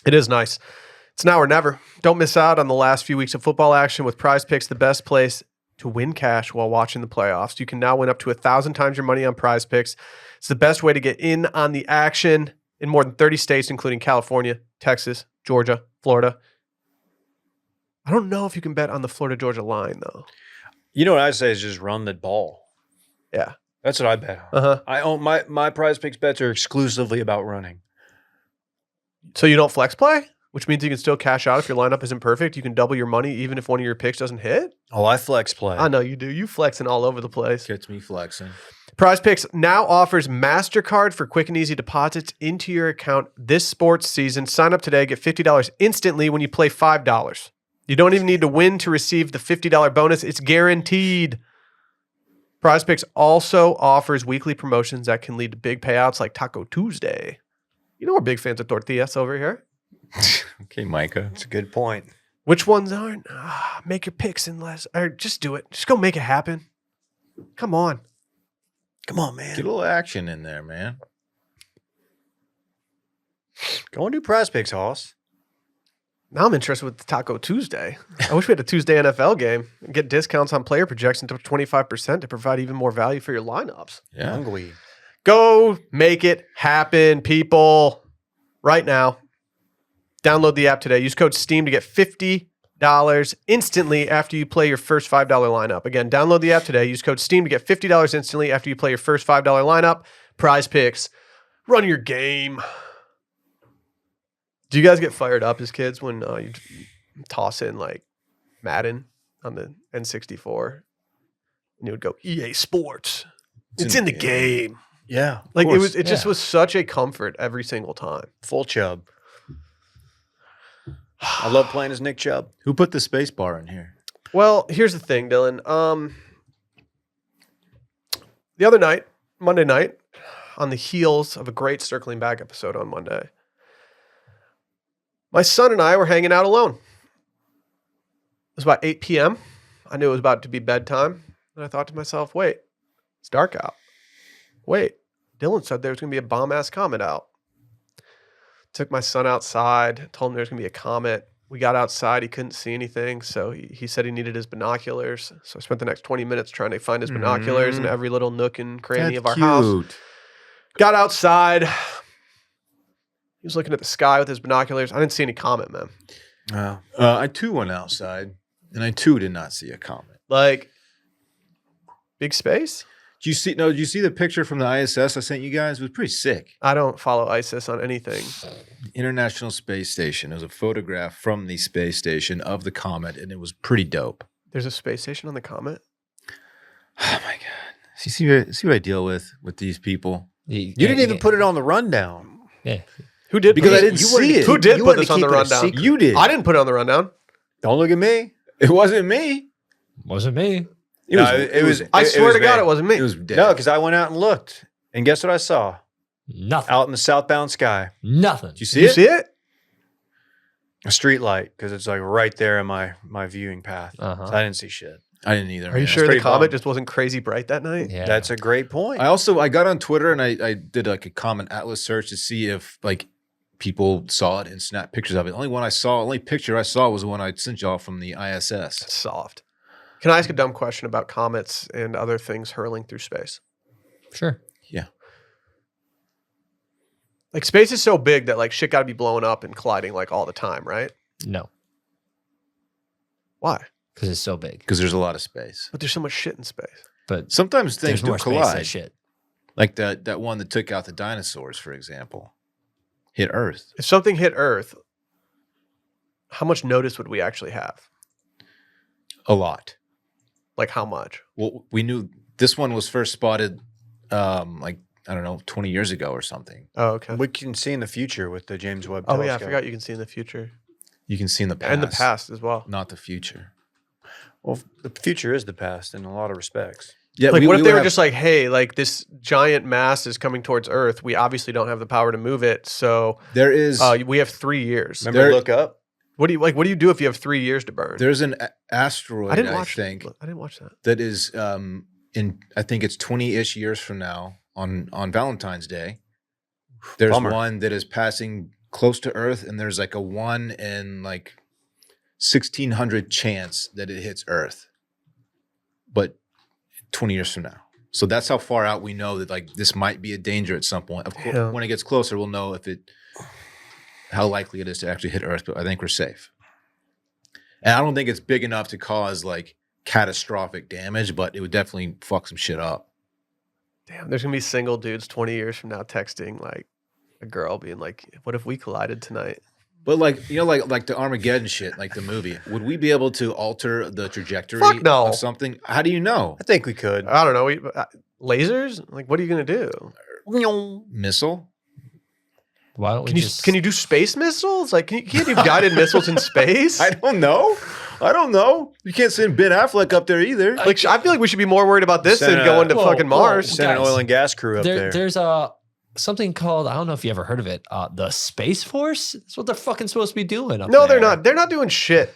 [SPEAKER 1] It is nice. It's now or never. Don't miss out on the last few weeks of football action with Prize Picks, the best place to win cash while watching the playoffs. You can now win up to 1,000 times your money on Prize Picks. It's the best way to get in on the action in more than 30 states, including California, Texas, Georgia, Florida. I don't know if you can bet on the Florida-Georgia line, though.
[SPEAKER 2] You know what I say is just run the ball.
[SPEAKER 1] Yeah.
[SPEAKER 2] That's what I bet on.
[SPEAKER 1] Uh-huh.
[SPEAKER 2] I own my Prize Picks bets are exclusively about running.
[SPEAKER 1] So you don't flex play? Which means you can still cash out if your lineup isn't perfect. You can double your money even if one of your picks doesn't hit?
[SPEAKER 2] Oh, I flex play.
[SPEAKER 1] I know you do. You flexing all over the place.
[SPEAKER 3] Gets me flexing.
[SPEAKER 1] Prize Picks now offers MasterCard for quick and easy deposits into your account this sports season. Sign up today. Get $50 instantly when you play $5. You don't even need to win to receive the $50 bonus. It's guaranteed. Prize Picks also offers weekly promotions that can lead to big payouts like Taco Tuesday. You know we're big fans of tortillas over here.
[SPEAKER 3] Okay, Micah.
[SPEAKER 2] That's a good point.
[SPEAKER 1] Which ones aren't? Make your picks in less. Or just do it. Just go make it happen. Come on.
[SPEAKER 2] Come on, man.
[SPEAKER 3] Get a little action in there, man.
[SPEAKER 2] Go and do Prize Picks, Hoss.
[SPEAKER 1] Now I'm interested with the Taco Tuesday. I wish we had a Tuesday NFL game and get discounts on player projections to 25% to provide even more value for your lineups.
[SPEAKER 3] Yeah.
[SPEAKER 2] Hungry.
[SPEAKER 1] Go make it happen, people. Right now. Download the app today. Use code STEAM to get $50 instantly after you play your first $5 lineup. Again, download the app today. Use code STEAM to get $50 instantly after you play your first $5 lineup. Prize Picks. Run your game. Do you guys get fired up as kids when you toss in like Madden on the N64 and you would go EA Sports? It's in the game.
[SPEAKER 2] Yeah.
[SPEAKER 1] Like it just was such a comfort every single time.
[SPEAKER 2] Full Chubb. I love playing as Nick Chubb.
[SPEAKER 3] Who put the space bar in here?
[SPEAKER 1] Well, here's the thing, Dillon. The other night, Monday night, on the heels of a great Circling Back episode on Monday, my son and I were hanging out alone. It was about 8 p.m. I knew it was about to be bedtime. And I thought to myself, wait, it's dark out. Wait, Dillon said there was going to be a bomb-ass comet out. Took my son outside, told him there was going to be a comet. We got outside. He couldn't see anything. So he said he needed his binoculars. So I spent the next 20 minutes trying to find his binoculars in every little nook and cranny of our house. Got outside. He was looking at the sky with his binoculars. I didn't see any comet, man.
[SPEAKER 2] Wow.
[SPEAKER 3] I too went outside, and I too did not see a comet.
[SPEAKER 1] Like big space?
[SPEAKER 3] Do you see? No, did you see the picture from the ISS I sent you guys? It was pretty sick.
[SPEAKER 1] I don't follow ISIS on anything.
[SPEAKER 3] International Space Station. It was a photograph from the space station of the comet, and it was pretty dope.
[SPEAKER 1] There's a space station on the Comet?
[SPEAKER 3] Oh my god! See what I deal with these people.
[SPEAKER 2] You didn't even put it on the rundown.
[SPEAKER 4] Yeah.
[SPEAKER 1] Who did?
[SPEAKER 3] Because
[SPEAKER 1] put
[SPEAKER 3] I
[SPEAKER 1] this-
[SPEAKER 3] didn't
[SPEAKER 2] you
[SPEAKER 3] see
[SPEAKER 2] wanted to
[SPEAKER 3] it.
[SPEAKER 2] keep-
[SPEAKER 1] Who did
[SPEAKER 2] you
[SPEAKER 1] put
[SPEAKER 2] wanted
[SPEAKER 1] this
[SPEAKER 2] to
[SPEAKER 1] on the
[SPEAKER 2] keep it a
[SPEAKER 1] rundown?
[SPEAKER 2] secret.
[SPEAKER 3] You did.
[SPEAKER 1] I didn't put it on the rundown.
[SPEAKER 2] Don't look at me.
[SPEAKER 3] It wasn't me.
[SPEAKER 4] Wasn't me.
[SPEAKER 3] It was.
[SPEAKER 1] I swear to God,
[SPEAKER 3] me.
[SPEAKER 1] it wasn't me.
[SPEAKER 3] It was dead.
[SPEAKER 2] No, because I went out and looked. And guess what I saw?
[SPEAKER 4] Nothing.
[SPEAKER 2] Out in the southbound sky.
[SPEAKER 4] Nothing.
[SPEAKER 3] Did you see
[SPEAKER 1] Did you
[SPEAKER 3] it?
[SPEAKER 1] see it?
[SPEAKER 2] A street light, because it's like right there in my viewing path.
[SPEAKER 4] Uh-huh.
[SPEAKER 2] So I didn't see shit.
[SPEAKER 3] I didn't either.
[SPEAKER 1] Are you
[SPEAKER 3] man.
[SPEAKER 1] sure the
[SPEAKER 2] pretty
[SPEAKER 1] comet
[SPEAKER 2] bummed.
[SPEAKER 1] just wasn't crazy bright that night?
[SPEAKER 4] Yeah.
[SPEAKER 2] That's a great point.
[SPEAKER 3] I got on Twitter and I did like a common atlas search to see if like people saw it and snapped pictures of it. Only picture I saw was the one I sent y'all from the ISS.
[SPEAKER 1] It's soft. Can I ask a dumb question about comets and other things hurling through space?
[SPEAKER 4] Sure.
[SPEAKER 1] Like space is so big that like shit got to be blowing up and colliding like all the time, right?
[SPEAKER 4] No.
[SPEAKER 1] Why?
[SPEAKER 4] Because it's so big.
[SPEAKER 3] Because there's a lot of space.
[SPEAKER 1] But there's so much shit in space.
[SPEAKER 4] But
[SPEAKER 3] Sometimes things
[SPEAKER 4] there's
[SPEAKER 3] do
[SPEAKER 4] more space than
[SPEAKER 3] collide.
[SPEAKER 4] shit.
[SPEAKER 3] Like that one that took out the dinosaurs, for example, hit Earth.
[SPEAKER 1] If something hit Earth, how much notice would we actually have?
[SPEAKER 3] A lot.
[SPEAKER 1] Like how much?
[SPEAKER 3] Well, we knew this one was first spotted, like I don't know, 20 years ago or something.
[SPEAKER 1] Oh, okay.
[SPEAKER 2] We can see in the future with the James Webb
[SPEAKER 1] Oh
[SPEAKER 2] telescope.
[SPEAKER 1] yeah, I forgot you can see in the future
[SPEAKER 3] You can see in the past
[SPEAKER 1] and the past as well.
[SPEAKER 3] not the future.
[SPEAKER 2] Well, the future is the past in a lot of respects.
[SPEAKER 3] Yeah,
[SPEAKER 1] Like, what if they
[SPEAKER 3] would
[SPEAKER 1] were
[SPEAKER 3] have-
[SPEAKER 1] just like, hey, like this giant mass is coming towards Earth. We obviously don't have the power to move it, so
[SPEAKER 3] There is
[SPEAKER 1] we have 3 years.
[SPEAKER 2] Remember,
[SPEAKER 3] There-
[SPEAKER 2] look up.
[SPEAKER 1] What do you do if you have 3 years to burn?
[SPEAKER 3] there's an asteroid.
[SPEAKER 1] I didn't watch.
[SPEAKER 3] think
[SPEAKER 1] I didn't watch that.
[SPEAKER 3] that is in I think it's 20-ish years from now on Valentine's Day. There's
[SPEAKER 2] Bummer.
[SPEAKER 3] one that is passing close to Earth, and there's like a 1 in like 1,600 chance that it hits Earth. But 20 years from now. So that's how far out we know that like this might be a danger at some point. Of course,
[SPEAKER 1] Yeah.
[SPEAKER 3] when it gets closer, we'll know how likely it is to actually hit Earth, but I think we're safe. And I don't think it's big enough to cause like catastrophic damage, but it would definitely fuck some shit up.
[SPEAKER 1] Damn, there's gonna be single dudes 20 years from now texting like a girl being like, "What if we collided tonight?"
[SPEAKER 3] But like, you know, like the Armageddon shit, like the movie, would we be able to alter the trajectory
[SPEAKER 1] Fuck no.
[SPEAKER 3] of something? How do you know?
[SPEAKER 2] I think we could.
[SPEAKER 1] I don't know. Lasers? Like, what are you gonna do?
[SPEAKER 3] Missile?
[SPEAKER 4] Why don't we
[SPEAKER 1] Can you do space missiles? Like, can you do guided missiles in space?
[SPEAKER 3] I don't know. You can't send Ben Affleck up there either.
[SPEAKER 1] Like, I feel like we should be more worried about this
[SPEAKER 2] Send
[SPEAKER 1] than
[SPEAKER 2] a-
[SPEAKER 1] going to
[SPEAKER 4] Whoa,
[SPEAKER 1] fucking
[SPEAKER 4] whoa.
[SPEAKER 1] Mars.
[SPEAKER 2] Send an
[SPEAKER 4] Guys,
[SPEAKER 2] oil and gas crew up there.
[SPEAKER 4] There's something called, I don't know if you ever heard of it, the Space Force. That's what they're fucking supposed to be doing up
[SPEAKER 1] No,
[SPEAKER 4] there.
[SPEAKER 1] they're not. They're not doing shit.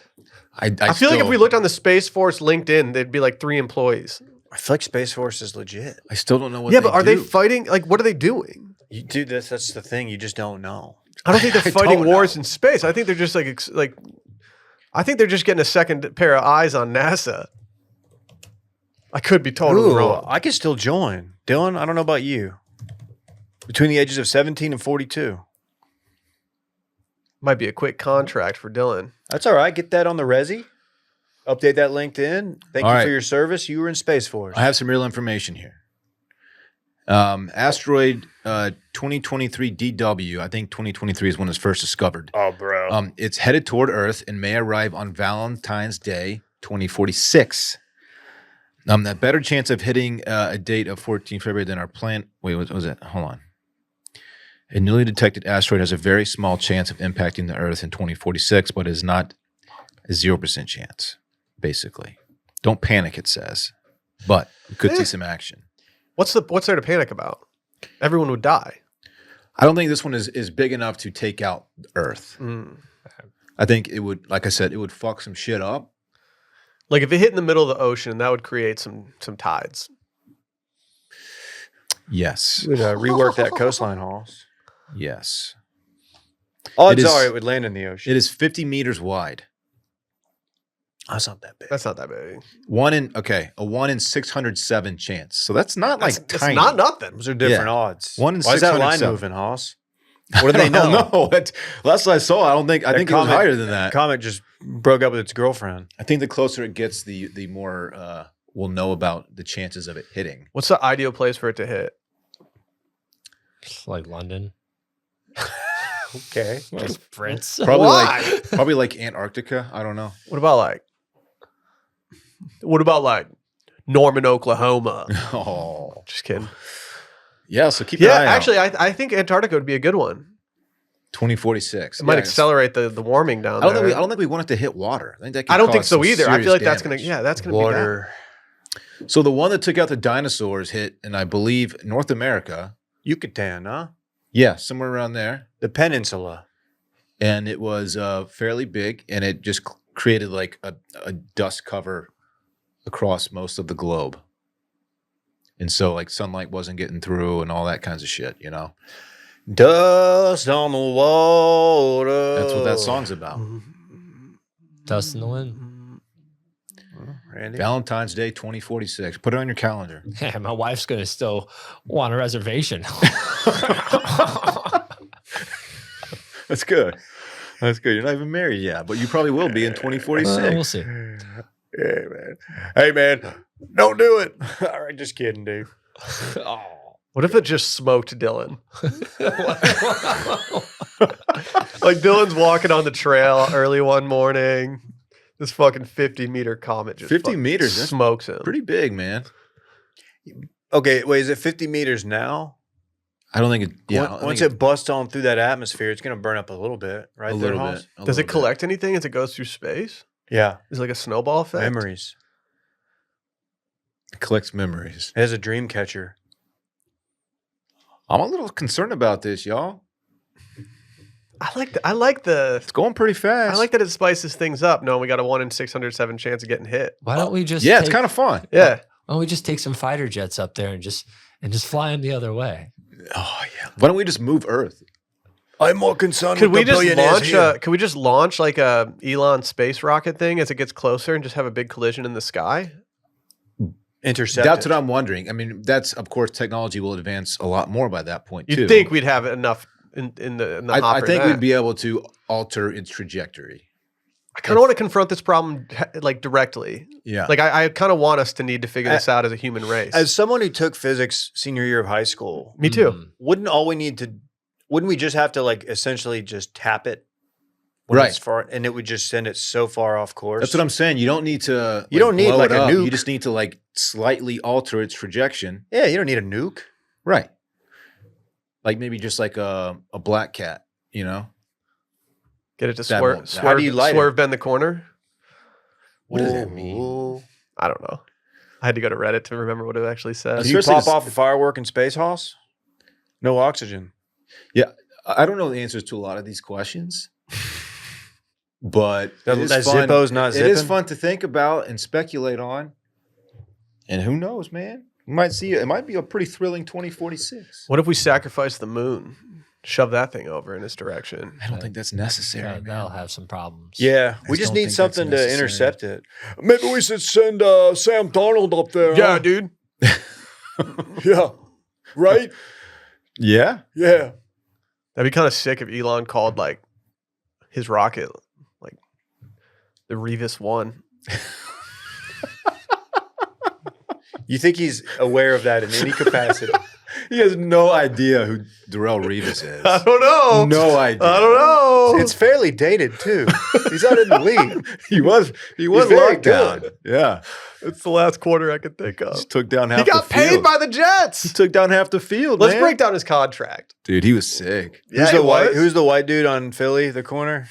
[SPEAKER 3] I
[SPEAKER 1] I feel like if we looked on the Space Force LinkedIn, there'd be like 3 employees.
[SPEAKER 2] I feel like Space Force is legit.
[SPEAKER 3] I still don't know what.
[SPEAKER 1] Yeah, but are they
[SPEAKER 3] do.
[SPEAKER 1] fighting? Like, what are they doing?
[SPEAKER 2] You do this. That's the thing. You just don't know.
[SPEAKER 1] I don't think they're
[SPEAKER 3] I
[SPEAKER 1] fighting
[SPEAKER 3] don't
[SPEAKER 1] wars
[SPEAKER 3] know.
[SPEAKER 1] in space. I think they're just like I think they're just getting a second pair of eyes on NASA. I could be totally
[SPEAKER 2] Ooh,
[SPEAKER 1] wrong.
[SPEAKER 2] I could still join. Dillon, I don't know about you. Between the ages of 17 and 42.
[SPEAKER 1] Might be a quick contract for Dillon.
[SPEAKER 2] That's all right. Get that on the resi. Update that LinkedIn. Thank
[SPEAKER 3] All
[SPEAKER 2] you
[SPEAKER 3] right.
[SPEAKER 2] for your service. You were in Space Force.
[SPEAKER 3] I have some real information here. Asteroid 2023 DW. I think 2023 is when it's first discovered.
[SPEAKER 2] Oh, bro.
[SPEAKER 3] It's headed toward Earth and may arrive on Valentine's Day 2046. That better chance of hitting a date of 14 February than our plan. Wait, what was it? Hold on. A newly detected asteroid has a very small chance of impacting the Earth in 2046, but is not a 0% chance, basically. Don't panic, it says. But we could see some action.
[SPEAKER 1] What's there to panic about? Everyone would die.
[SPEAKER 3] I don't think this one is big enough to take out Earth. I think it would, like I said, it would fuck some shit up.
[SPEAKER 1] Like if it hit in the middle of the ocean, that would create some tides.
[SPEAKER 3] Yes.
[SPEAKER 2] Would rework that coastline, Hoss.
[SPEAKER 3] Yes.
[SPEAKER 2] Odds
[SPEAKER 3] is-
[SPEAKER 2] are it would land in the ocean.
[SPEAKER 3] It is 50 meters wide.
[SPEAKER 2] That's not that big.
[SPEAKER 1] That's not that big.
[SPEAKER 3] A 1 in 607 chance. So that's not like
[SPEAKER 1] It's
[SPEAKER 3] tiny.
[SPEAKER 1] not nothing.
[SPEAKER 2] Those are different
[SPEAKER 3] Yeah.
[SPEAKER 2] odds.
[SPEAKER 3] 1 in
[SPEAKER 2] Why is that line
[SPEAKER 3] 607.
[SPEAKER 2] moving, Hoss? What do they know?
[SPEAKER 3] No, last I saw, I think it was
[SPEAKER 2] Comet-
[SPEAKER 3] higher than that.
[SPEAKER 2] Comet just broke up with its girlfriend.
[SPEAKER 3] I think the closer it gets, the more we'll know about the chances of it hitting.
[SPEAKER 1] What's the ideal place for it to hit?
[SPEAKER 4] Like London.
[SPEAKER 2] Okay.
[SPEAKER 4] Just Fritz.
[SPEAKER 3] Probably like Antarctica. I don't know.
[SPEAKER 1] What about like Norman, Oklahoma?
[SPEAKER 3] Oh,
[SPEAKER 1] Just kidding.
[SPEAKER 3] yeah. So keep an
[SPEAKER 1] Yeah,
[SPEAKER 3] eye out.
[SPEAKER 1] actually, I think Antarctica would be a good one.
[SPEAKER 3] 2046.
[SPEAKER 1] It might
[SPEAKER 3] Yeah,
[SPEAKER 1] accelerate the warming down
[SPEAKER 3] I don't
[SPEAKER 1] there.
[SPEAKER 3] think I don't think we want it to hit water. I think that could
[SPEAKER 1] I don't think
[SPEAKER 3] cause
[SPEAKER 1] so
[SPEAKER 3] some
[SPEAKER 1] either. I feel
[SPEAKER 3] serious
[SPEAKER 1] like that's
[SPEAKER 3] damage.
[SPEAKER 1] gonna be bad.
[SPEAKER 2] Water.
[SPEAKER 3] So the one that took out the dinosaurs hit in, I believe, North America.
[SPEAKER 2] Yucatan, huh?
[SPEAKER 3] Yeah, somewhere around there.
[SPEAKER 2] The peninsula.
[SPEAKER 3] And it was fairly big, and it just created like a dust cover across most of the globe. And so like sunlight wasn't getting through and all that kinds of shit, you know?
[SPEAKER 2] Dust on the water.
[SPEAKER 3] That's what that song's about.
[SPEAKER 4] Dust in the wind.
[SPEAKER 2] Randy.
[SPEAKER 3] Valentine's Day 2046. Put it on your calendar.
[SPEAKER 4] Yeah, my wife's gonna still want a reservation.
[SPEAKER 3] That's good. That's good. You're not even married yet, but you probably will be in 2046.
[SPEAKER 4] We'll see.
[SPEAKER 2] Yeah, man. Hey, man. Don't do it. All right, just kidding, dude.
[SPEAKER 4] Oh.
[SPEAKER 1] What if it just smoked Dillon? Like Dillon's walking on the trail early one morning. This fucking 50-meter comet just
[SPEAKER 3] 50
[SPEAKER 1] fucking
[SPEAKER 3] meters, that's
[SPEAKER 1] smokes him.
[SPEAKER 3] Pretty big, man.
[SPEAKER 2] Okay, wait, is it 50 meters now?
[SPEAKER 3] I don't think it. Yeah, I don't
[SPEAKER 2] Once
[SPEAKER 3] think
[SPEAKER 2] it busts on through that atmosphere, it's going to burn up a little bit, right?
[SPEAKER 3] a
[SPEAKER 2] there,
[SPEAKER 3] little
[SPEAKER 2] Hans?
[SPEAKER 3] bit. a
[SPEAKER 1] Does
[SPEAKER 3] little
[SPEAKER 1] it collect anything as it goes through space?
[SPEAKER 2] Yeah,
[SPEAKER 1] Is it like a snowball effect?
[SPEAKER 2] memories.
[SPEAKER 3] bit. It collects memories.
[SPEAKER 2] It has a dream catcher.
[SPEAKER 3] I'm a little concerned about this, y'all.
[SPEAKER 1] I like
[SPEAKER 3] It's going pretty fast.
[SPEAKER 1] that it spices things up. No, we got a 1 in 607 chance of getting hit.
[SPEAKER 4] Why don't we just
[SPEAKER 3] Yeah, it's kind of fun.
[SPEAKER 1] Yeah.
[SPEAKER 4] why don't we just take some fighter jets up there and just fly them the other way?
[SPEAKER 3] Oh yeah. Why don't we just move Earth?
[SPEAKER 2] I'm more concerned
[SPEAKER 1] Could
[SPEAKER 2] with
[SPEAKER 1] we
[SPEAKER 2] the
[SPEAKER 1] just
[SPEAKER 2] billionaires
[SPEAKER 1] launch
[SPEAKER 2] here.
[SPEAKER 1] could we just launch like a Elon space rocket thing as it gets closer and just have a big collision in the sky?
[SPEAKER 2] Intercept
[SPEAKER 3] That's
[SPEAKER 2] it.
[SPEAKER 3] what I'm wondering. I mean, that's of course technology will advance a lot more by that point too.
[SPEAKER 1] You'd think we'd have enough in the
[SPEAKER 3] I
[SPEAKER 1] hopper
[SPEAKER 3] think
[SPEAKER 1] then.
[SPEAKER 3] we'd be able to alter its trajectory.
[SPEAKER 1] I kind of want to confront this problem like directly.
[SPEAKER 3] Yeah.
[SPEAKER 1] Like I kind of want us to need to figure this out as a human race.
[SPEAKER 2] As someone who took physics senior year of high school,
[SPEAKER 1] Me too.
[SPEAKER 4] Mm.
[SPEAKER 2] wouldn't we just have to like essentially just tap it? When
[SPEAKER 3] Right.
[SPEAKER 2] It's far, and it would just send it so far off course.
[SPEAKER 3] That's what I'm saying. You don't need to.
[SPEAKER 2] You don't need,
[SPEAKER 3] blow
[SPEAKER 2] like,
[SPEAKER 3] it
[SPEAKER 2] a
[SPEAKER 3] up.
[SPEAKER 2] nuke.
[SPEAKER 3] You just need to like slightly alter its projection.
[SPEAKER 2] Yeah, you don't need a nuke.
[SPEAKER 3] Right. Like maybe just like a black cat. You know.
[SPEAKER 1] Get it to
[SPEAKER 3] That
[SPEAKER 1] swerve,
[SPEAKER 3] won't-
[SPEAKER 2] how do you light it?
[SPEAKER 1] swerve bend the corner?
[SPEAKER 3] What does that mean?
[SPEAKER 2] Ooh.
[SPEAKER 1] I don't know. I had to go to Reddit to remember what it actually says.
[SPEAKER 2] Do you
[SPEAKER 3] Especially
[SPEAKER 2] pop
[SPEAKER 3] this-
[SPEAKER 2] off a firework in Space Hoss? No oxygen.
[SPEAKER 3] I don't know the answers to a lot of these questions, but
[SPEAKER 2] That
[SPEAKER 3] it is fun.
[SPEAKER 2] Zippo's not
[SPEAKER 3] It is
[SPEAKER 2] zipping?
[SPEAKER 3] fun to think about and speculate on. And who knows, man? You might see it. It might be a pretty thrilling 2046.
[SPEAKER 1] What if we sacrifice the moon? Shove that thing over in its direction.
[SPEAKER 3] I don't think that's necessary.
[SPEAKER 4] That'll have some problems.
[SPEAKER 2] Yeah,
[SPEAKER 3] I
[SPEAKER 2] we just
[SPEAKER 3] don't
[SPEAKER 2] need
[SPEAKER 3] think that's
[SPEAKER 2] something to
[SPEAKER 3] necessary.
[SPEAKER 2] intercept it. Maybe we should send Sam Darnold up there.
[SPEAKER 1] Yeah, dude.
[SPEAKER 2] Yeah. Right?
[SPEAKER 3] Yeah.
[SPEAKER 2] Yeah.
[SPEAKER 1] That'd be kind of sick if Elon called like his rocket like the Revis 1.
[SPEAKER 2] You think he's aware of that in any capacity?
[SPEAKER 3] He has no idea who Darrell Revis is.
[SPEAKER 1] I don't know.
[SPEAKER 3] No idea.
[SPEAKER 1] I don't know.
[SPEAKER 2] It's fairly dated too. He's out in the league.
[SPEAKER 3] He was
[SPEAKER 2] very
[SPEAKER 3] locked down. Yeah.
[SPEAKER 1] It's the last quarter I could think of.
[SPEAKER 3] Just took down half
[SPEAKER 1] He got
[SPEAKER 3] the field.
[SPEAKER 1] paid by the
[SPEAKER 3] He
[SPEAKER 1] Jets.
[SPEAKER 3] took down half the field,
[SPEAKER 1] Let's
[SPEAKER 3] man.
[SPEAKER 1] break down his contract.
[SPEAKER 3] Dude, he was sick.
[SPEAKER 1] Yeah, he was.
[SPEAKER 2] Who's the white dude on Philly, the corner?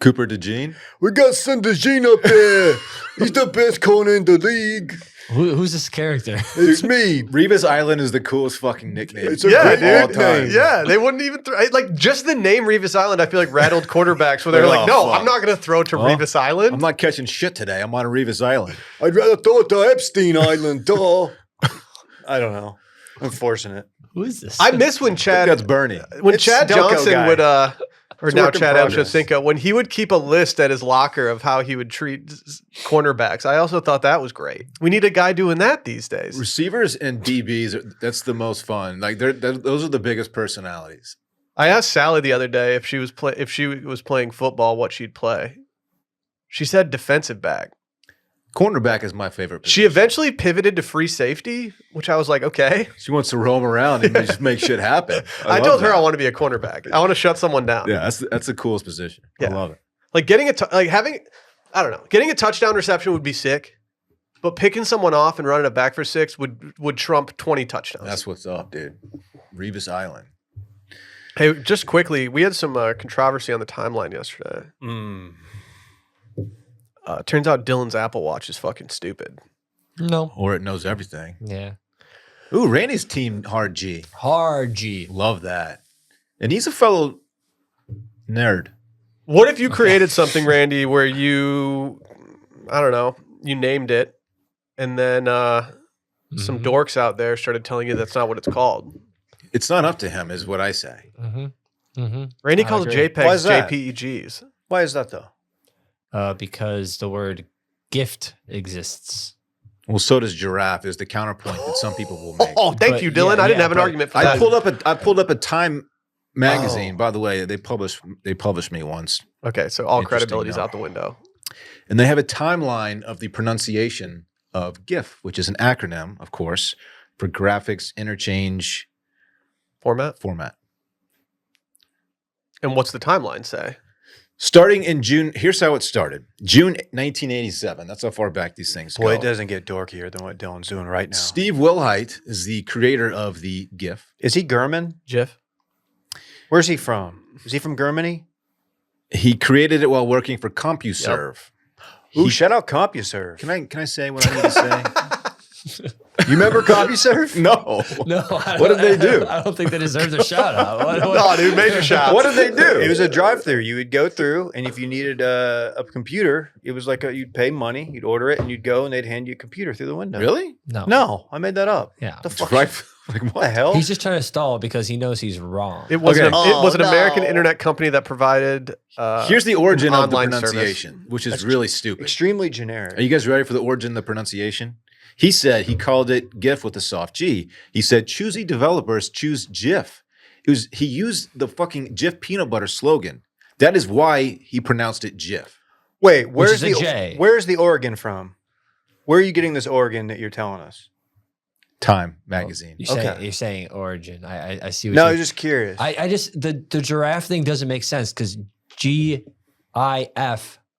[SPEAKER 3] Cooper DeJean.
[SPEAKER 2] We got Sandagine up there. He's the best corner in the league.
[SPEAKER 4] Who's this character?
[SPEAKER 2] It's me.
[SPEAKER 3] Revis Island is the coolest fucking nickname.
[SPEAKER 2] It's a
[SPEAKER 1] Yeah,
[SPEAKER 2] great
[SPEAKER 1] dude.
[SPEAKER 2] nickname.
[SPEAKER 1] Yeah, they wouldn't even throw like just the name Revis Island. I feel like rattled quarterbacks where they're
[SPEAKER 3] Oh,
[SPEAKER 1] like, "No,
[SPEAKER 3] fuck.
[SPEAKER 1] I'm not going to throw to
[SPEAKER 3] Well,
[SPEAKER 1] Revis Island."
[SPEAKER 3] I'm not catching shit today. I'm on Revis Island.
[SPEAKER 2] I'd rather throw it to Epstein Island, duh. I don't know. I'm forcing it.
[SPEAKER 4] Who is this?
[SPEAKER 1] I miss when
[SPEAKER 3] I think
[SPEAKER 1] Chad
[SPEAKER 3] that's Bernie.
[SPEAKER 1] when
[SPEAKER 2] It's
[SPEAKER 1] Chad
[SPEAKER 2] Delco
[SPEAKER 1] Johnson
[SPEAKER 2] guy.
[SPEAKER 1] would or
[SPEAKER 2] It's
[SPEAKER 1] now
[SPEAKER 2] work in
[SPEAKER 1] Chad
[SPEAKER 2] progress.
[SPEAKER 1] Ochocinco, when he would keep a list at his locker of how he would treat cornerbacks. I also thought that was great. We need a guy doing that these days.
[SPEAKER 3] Receivers and DBs, that's the most fun. Like those are the biggest personalities.
[SPEAKER 1] I asked Sally the other day if she was playing football, what she'd play. She said defensive back.
[SPEAKER 3] Cornerback is my favorite position.
[SPEAKER 1] She eventually pivoted to free safety, which I was like, okay.
[SPEAKER 3] She wants to roam around and just make shit happen.
[SPEAKER 1] I
[SPEAKER 3] love
[SPEAKER 1] told her
[SPEAKER 3] that.
[SPEAKER 1] I want to be a cornerback. I want to shut someone down.
[SPEAKER 3] Yeah, that's the coolest position.
[SPEAKER 1] Yeah.
[SPEAKER 3] I love it.
[SPEAKER 1] Like getting I don't know, getting a touchdown reception would be sick, but picking someone off and running it back for 6 would trump 20 touchdowns.
[SPEAKER 3] That's what's up, dude. Revis Island.
[SPEAKER 1] Hey, just quickly, we had some controversy on the timeline yesterday. Turns out Dillon's Apple Watch is fucking stupid.
[SPEAKER 4] No.
[SPEAKER 3] Or it knows everything.
[SPEAKER 4] Yeah.
[SPEAKER 3] Ooh, Randy's team hard G.
[SPEAKER 4] Hard G.
[SPEAKER 3] Love that. And he's a fellow nerd.
[SPEAKER 1] What if you created something, Randy, where you named it, and then some dorks out there started telling you that's not what it's called?
[SPEAKER 3] It's not up to him, is what I say.
[SPEAKER 1] Randy calls
[SPEAKER 2] agree.
[SPEAKER 1] JPEGs
[SPEAKER 2] Why is that?
[SPEAKER 1] JPEGs.
[SPEAKER 2] Why is that though?
[SPEAKER 4] Because the word gift exists.
[SPEAKER 3] Well, so does giraffe. Is the counterpoint that some people will make.
[SPEAKER 1] Oh, thank
[SPEAKER 4] But
[SPEAKER 1] you, Dillon.
[SPEAKER 4] yeah,
[SPEAKER 1] I didn't
[SPEAKER 4] yeah,
[SPEAKER 1] have an
[SPEAKER 4] but
[SPEAKER 1] argument for
[SPEAKER 3] I
[SPEAKER 1] that.
[SPEAKER 3] pulled up a Time magazine. By the way, they published me once,
[SPEAKER 1] Okay, so all
[SPEAKER 3] Interesting
[SPEAKER 1] credibility's
[SPEAKER 3] note.
[SPEAKER 1] out the window.
[SPEAKER 3] and they have a timeline of the pronunciation of GIF, which is an acronym, of course, for graphics interchange
[SPEAKER 1] Format. And what's the timeline say?
[SPEAKER 3] Starting in June, here's how it started. June 1987. That's how far back these things
[SPEAKER 2] Boy,
[SPEAKER 3] go.
[SPEAKER 2] it doesn't get dorkier than what Dylan's doing right now.
[SPEAKER 3] Steve Wilhite is the creator of the GIF.
[SPEAKER 2] Is he German?
[SPEAKER 1] GIF?
[SPEAKER 2] Where's he from? Is he from Germany?
[SPEAKER 3] He created it while working for CompuServe.
[SPEAKER 2] Ooh, shout out CompuServe.
[SPEAKER 3] Can I say what I need to say?
[SPEAKER 2] You remember CompuServe?
[SPEAKER 3] No.
[SPEAKER 4] No,
[SPEAKER 3] What did they do?
[SPEAKER 4] I don't think that deserves a shout out.
[SPEAKER 1] No, dude, major shots.
[SPEAKER 3] What did they do?
[SPEAKER 2] It was a drive-through. You would go through, and if you needed a computer, it was like you'd pay money, you'd order it, and you'd go, and they'd hand you a computer through the window.
[SPEAKER 3] Really?
[SPEAKER 4] No.
[SPEAKER 2] No, I made that up.
[SPEAKER 4] Yeah.
[SPEAKER 2] The fuck?
[SPEAKER 3] Right. Like
[SPEAKER 2] What the
[SPEAKER 3] what?
[SPEAKER 2] hell?
[SPEAKER 4] He's just trying to stall because he knows he's wrong.
[SPEAKER 1] It was,
[SPEAKER 3] Okay.
[SPEAKER 1] it was an
[SPEAKER 2] Oh,
[SPEAKER 1] American
[SPEAKER 2] no.
[SPEAKER 1] internet company that provided
[SPEAKER 3] Here's the origin of the
[SPEAKER 1] online service.
[SPEAKER 3] pronunciation, which is really stupid.
[SPEAKER 2] extremely
[SPEAKER 3] Are
[SPEAKER 2] generic.
[SPEAKER 3] you guys ready for the origin of the pronunciation? He said he called it GIF with a soft G. He said, choosy developers choose GIF. He used the fucking GIF peanut butter slogan. That is why he pronounced it GIF.
[SPEAKER 2] Wait,
[SPEAKER 4] is a J.
[SPEAKER 2] where's the Oregon from? Where are you getting this Oregon that you're telling us?
[SPEAKER 3] Time magazine.
[SPEAKER 4] You're saying origin. I see what
[SPEAKER 2] No,
[SPEAKER 4] you're
[SPEAKER 2] I'm just curious.
[SPEAKER 4] I just the giraffe thing doesn't make sense because GIF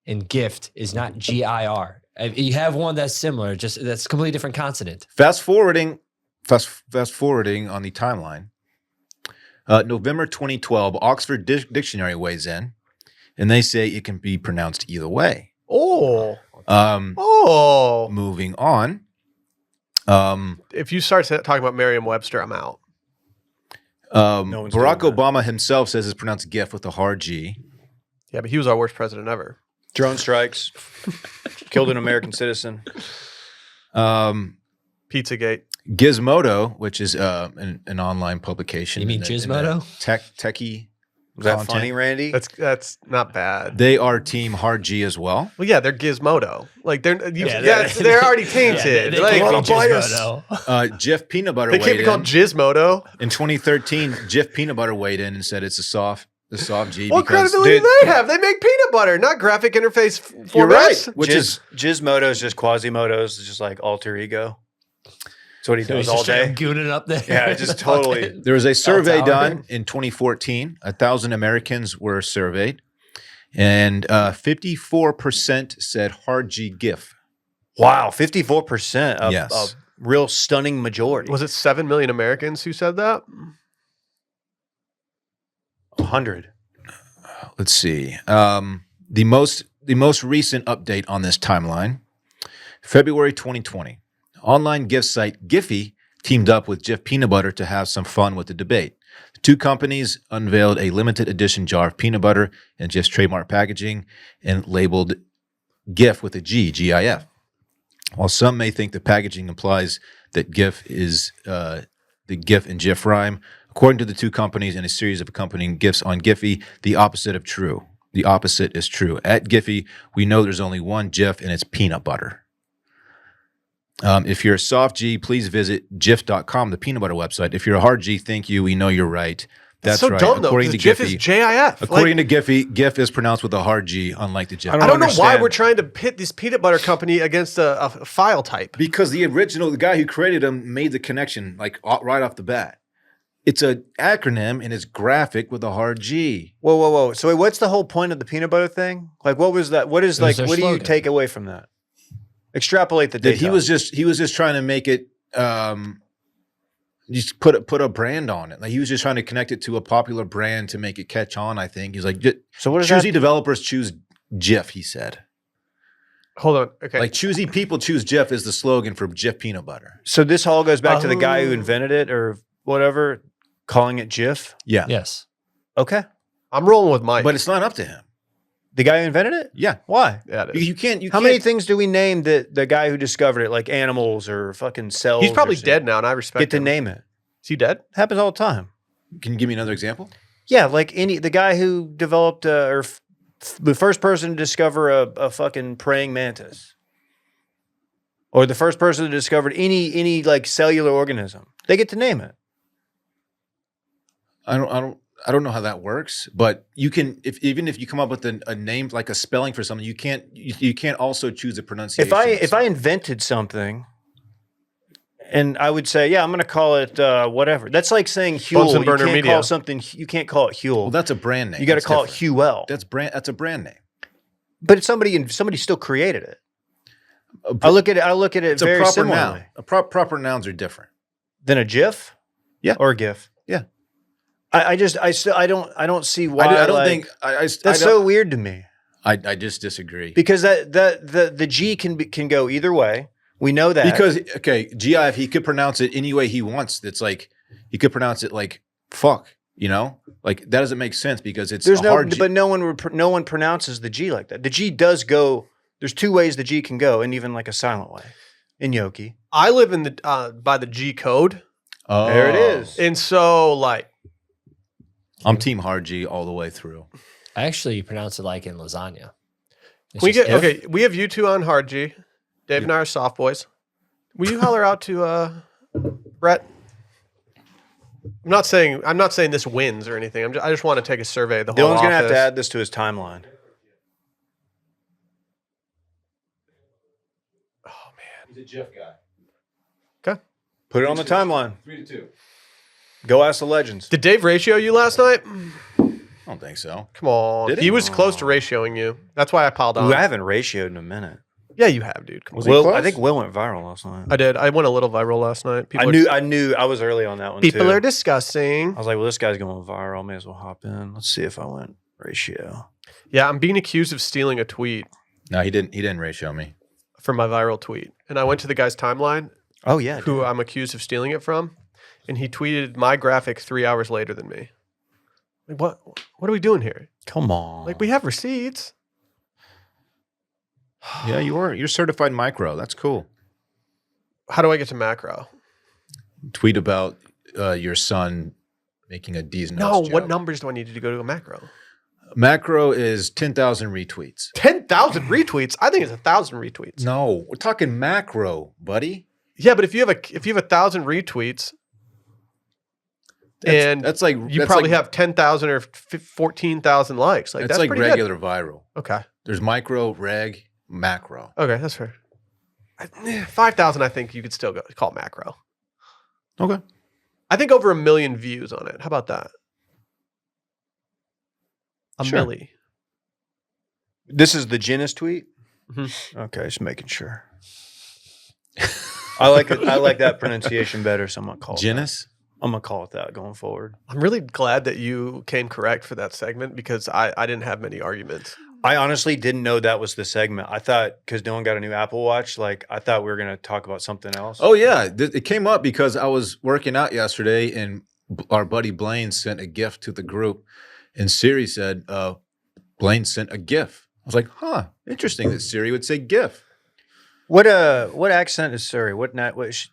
[SPEAKER 4] in gift is not GIR. You have one that's similar, just that's a completely different consonant.
[SPEAKER 3] Fast forwarding on the timeline. November 2012, Oxford Dictionary weighs in, and they say it can be pronounced either way.
[SPEAKER 1] Oh.
[SPEAKER 3] Um, Moving on.
[SPEAKER 1] If you start talking about Merriam-Webster, I'm out.
[SPEAKER 2] one's
[SPEAKER 3] Barack
[SPEAKER 2] doing that.
[SPEAKER 3] Obama himself says it's pronounced GIF with a hard G.
[SPEAKER 1] Yeah, but he was our worst president ever.
[SPEAKER 2] Drone strikes killed an American citizen.
[SPEAKER 1] Pizzagate.
[SPEAKER 3] Gizmodo, which is an online publication.
[SPEAKER 4] You mean
[SPEAKER 3] in the
[SPEAKER 4] Gizmodo?
[SPEAKER 3] Techie.
[SPEAKER 2] Was that
[SPEAKER 3] content.
[SPEAKER 2] funny, Randy?
[SPEAKER 1] That's not bad.
[SPEAKER 3] They are team hard G as well.
[SPEAKER 1] Well, yeah, they're Gizmodo. Like they're
[SPEAKER 4] they're
[SPEAKER 1] already tainted.
[SPEAKER 4] they
[SPEAKER 1] Like,
[SPEAKER 4] can't be
[SPEAKER 1] Gizmodo.
[SPEAKER 4] Gizmodo.
[SPEAKER 3] Jif Peanut Butter
[SPEAKER 1] They
[SPEAKER 3] weighed
[SPEAKER 1] can't be called
[SPEAKER 3] in.
[SPEAKER 1] Gizmodo.
[SPEAKER 3] In 2013, Jif Peanut Butter weighed in and said it's a soft G.
[SPEAKER 1] What
[SPEAKER 3] because
[SPEAKER 1] credibility
[SPEAKER 3] dude,
[SPEAKER 1] do they have? They make peanut butter, not graphic interface formats.
[SPEAKER 3] You're right. Which is
[SPEAKER 2] Gizmodo is just Quasimodo's, just like alter ego. That's what he
[SPEAKER 4] So
[SPEAKER 2] does
[SPEAKER 4] he's
[SPEAKER 2] all
[SPEAKER 4] just straight
[SPEAKER 2] day.
[SPEAKER 4] up gooning up there.
[SPEAKER 2] Yeah, just totally.
[SPEAKER 3] there was a survey
[SPEAKER 4] Tower.
[SPEAKER 3] done in 2014. 1,000 Americans were surveyed, and 54% said hard G GIF.
[SPEAKER 2] Wow, 54% of
[SPEAKER 3] Yes.
[SPEAKER 2] a real stunning majority.
[SPEAKER 1] Was it 7 million Americans who said that?
[SPEAKER 2] 100?
[SPEAKER 3] Let's see. The most recent update on this timeline, February 2020. Online gift site Giphy teamed up with Jif Peanut Butter to have some fun with the debate. The two companies unveiled a limited edition jar of peanut butter in Jif's trademark packaging and labeled GIF with a G, GIF. While some may think the packaging implies that GIF is the GIF and GIF rhyme, according to the two companies and a series of accompanying GIFs on Giphy, the opposite is true. At Giphy, we know there's only one GIF, and it's peanut butter. If you're a soft G, please visit gif.com, the peanut butter website. If you're a hard G, thank you. We know you're right. That's
[SPEAKER 1] so
[SPEAKER 3] right.
[SPEAKER 1] dumb though.
[SPEAKER 3] According
[SPEAKER 1] Because
[SPEAKER 3] to
[SPEAKER 1] GIF is
[SPEAKER 3] Giphy.
[SPEAKER 1] GIF.
[SPEAKER 3] According to Giphy, GIF is pronounced with a hard G, unlike the GIF.
[SPEAKER 1] I don't know why
[SPEAKER 2] understand.
[SPEAKER 1] we're trying to pit this peanut butter company against a file type.
[SPEAKER 3] Because the guy who created them made the connection right off the bat. It's an acronym and it's graphic with a hard G.
[SPEAKER 2] Whoa. So wait, what's the whole point of the peanut butter thing? Like, what was that? What is
[SPEAKER 4] It was
[SPEAKER 2] like?
[SPEAKER 4] their
[SPEAKER 2] What do you
[SPEAKER 4] slogan.
[SPEAKER 2] take away from that? Extrapolate the
[SPEAKER 3] That
[SPEAKER 2] data.
[SPEAKER 3] he was just trying to make it just put a brand on it. Like he was just trying to connect it to a popular brand to make it catch on, I think. He's like,
[SPEAKER 2] So what does
[SPEAKER 3] choosy
[SPEAKER 2] that?
[SPEAKER 3] developers choose GIF, he said.
[SPEAKER 1] Hold on. Okay.
[SPEAKER 3] Like choosy people choose GIF is the slogan for GIF peanut butter.
[SPEAKER 2] So this all goes back to the guy who
[SPEAKER 1] Oh.
[SPEAKER 2] invented it or whatever, calling it GIF.
[SPEAKER 3] Yeah.
[SPEAKER 4] Yes.
[SPEAKER 2] Okay,
[SPEAKER 1] I'm rolling with Mike.
[SPEAKER 3] But it's not up to him.
[SPEAKER 2] the guy who invented it.
[SPEAKER 3] Yeah.
[SPEAKER 2] Why?
[SPEAKER 1] yeah, it is.
[SPEAKER 3] You can't.
[SPEAKER 2] How many things do we name that the guy who discovered it, like animals or fucking cells?
[SPEAKER 1] He's probably
[SPEAKER 2] or
[SPEAKER 1] dead now, and I respect
[SPEAKER 2] Get to
[SPEAKER 1] him.
[SPEAKER 2] name it.
[SPEAKER 1] Is he dead?
[SPEAKER 2] Happens all the time.
[SPEAKER 3] Can you give me another example?
[SPEAKER 2] Yeah, like the guy who developed the first person to discover a fucking praying mantis, or the first person that discovered any like cellular organism. They get to name it.
[SPEAKER 3] I don't know how that works, but you can even if you come up with a name like a spelling for something, you can't also choose a pronunciation.
[SPEAKER 2] If I invented something, and I would say, yeah, I'm going to call it whatever. That's like saying Huel.
[SPEAKER 1] Bunsen
[SPEAKER 2] You
[SPEAKER 1] burner
[SPEAKER 2] can't
[SPEAKER 1] media.
[SPEAKER 2] call something. You can't call it Huel.
[SPEAKER 3] well, that's a brand name.
[SPEAKER 2] you got to
[SPEAKER 3] That's
[SPEAKER 2] call
[SPEAKER 3] different.
[SPEAKER 2] it Huel.
[SPEAKER 3] That's a brand name.
[SPEAKER 2] But it's somebody still created it. I look at it
[SPEAKER 3] It's
[SPEAKER 2] very
[SPEAKER 3] a proper
[SPEAKER 2] similarly.
[SPEAKER 3] noun. Proper nouns are different.
[SPEAKER 2] Than a GIF,
[SPEAKER 3] Yeah.
[SPEAKER 2] or a GIF.
[SPEAKER 3] Yeah.
[SPEAKER 2] I don't see why.
[SPEAKER 3] I don't
[SPEAKER 2] like,
[SPEAKER 3] think
[SPEAKER 2] that's
[SPEAKER 3] I
[SPEAKER 2] so weird to me
[SPEAKER 3] I just disagree.
[SPEAKER 2] because the G can go either way. We know that
[SPEAKER 3] Because GIF he could pronounce it any way he wants. It's like he could pronounce it like fuck, like that doesn't make sense because it's
[SPEAKER 2] there's
[SPEAKER 3] a hard G.
[SPEAKER 2] but no one pronounces the G like that. The G does go. There's two ways the G can go, and even like a silent way in Yoki.
[SPEAKER 1] I live in the by the G code,
[SPEAKER 3] Oh.
[SPEAKER 2] There it is.
[SPEAKER 1] and so like
[SPEAKER 3] I'm team hard G all the way through.
[SPEAKER 4] I actually pronounce it like in lasagna. It's
[SPEAKER 1] we
[SPEAKER 4] just
[SPEAKER 1] get
[SPEAKER 4] if.
[SPEAKER 1] okay. We have you two on hard G. Dave and I are soft boys. Will you holler out to Brett? I'm not saying this wins or anything. I just want to take a survey of the whole
[SPEAKER 2] Dylan's gonna have
[SPEAKER 1] office.
[SPEAKER 2] to add this to his timeline.
[SPEAKER 1] Oh man.
[SPEAKER 3] He's a GIF guy.
[SPEAKER 2] Put it on the timeline.
[SPEAKER 3] 3-2.
[SPEAKER 2] Go ask the legends.
[SPEAKER 1] Did Dave ratio you last night?
[SPEAKER 3] I don't think so.
[SPEAKER 1] Come on.
[SPEAKER 3] Did he?
[SPEAKER 1] He was close to ratioing you. That's why I piled on.
[SPEAKER 2] Ooh, I haven't ratioed in a minute.
[SPEAKER 1] Yeah, you have, dude. Come on.
[SPEAKER 3] Was he
[SPEAKER 2] Will,
[SPEAKER 3] close?
[SPEAKER 2] I think Will went viral last night.
[SPEAKER 1] I did. I went a little viral last night.
[SPEAKER 2] I knew I was early on that one
[SPEAKER 1] People
[SPEAKER 2] too.
[SPEAKER 1] are discussing.
[SPEAKER 2] I was like, well, this guy's going viral. May as well hop in. Let's see if I went ratio.
[SPEAKER 1] Yeah, I'm being accused of stealing a tweet
[SPEAKER 3] No, he didn't ratio me.
[SPEAKER 1] from my viral tweet. And I went to the guy's timeline
[SPEAKER 2] Oh yeah.
[SPEAKER 1] who I'm accused of stealing it from, and he tweeted my graphic 3 hours later than me. Like, what are we doing here?
[SPEAKER 2] Come on.
[SPEAKER 1] Like, we have receipts.
[SPEAKER 3] Yeah, you're certified micro. That's cool.
[SPEAKER 1] How do I get to macro?
[SPEAKER 3] Tweet about your son making a D's nuts
[SPEAKER 1] No,
[SPEAKER 3] joke.
[SPEAKER 1] what numbers do I need to go to a macro?
[SPEAKER 3] Macro is 10,000 retweets.
[SPEAKER 1] 10,000 retweets? I think it's 1,000 retweets.
[SPEAKER 3] No, we're talking macro, buddy.
[SPEAKER 1] Yeah, but if you have 1,000 retweets, and
[SPEAKER 3] That's like
[SPEAKER 1] you probably have 10,000 or 14,000 likes. Like
[SPEAKER 3] that's
[SPEAKER 1] that's
[SPEAKER 3] like
[SPEAKER 1] pretty
[SPEAKER 3] regular viral.
[SPEAKER 1] good. Okay.
[SPEAKER 3] There's micro, reg, macro.
[SPEAKER 1] Okay, that's fair. 5,000, I think you could still call macro.
[SPEAKER 3] Okay.
[SPEAKER 1] I think over 1 million views on it. How about that? A
[SPEAKER 3] Sure.
[SPEAKER 1] milli.
[SPEAKER 2] this is the Ginnis tweet.
[SPEAKER 1] Mhm.
[SPEAKER 2] Okay, just making sure. I like it. I like that pronunciation better, so I'm gonna call it.
[SPEAKER 3] Ginnis?
[SPEAKER 2] I'm gonna call it that going forward.
[SPEAKER 1] I'm really glad that you came correct for that segment because I didn't have many arguments.
[SPEAKER 2] I honestly didn't know that was the segment. I thought because Dylan got a new Apple Watch, like I thought we were gonna talk about something else.
[SPEAKER 3] Oh yeah, it came up because I was working out yesterday, and our buddy Blaine sent a gift to the group, and Siri said, "Blaine sent a GIF." I was like, "Huh, interesting that Siri would say GIF."
[SPEAKER 2] What accent is Siri? What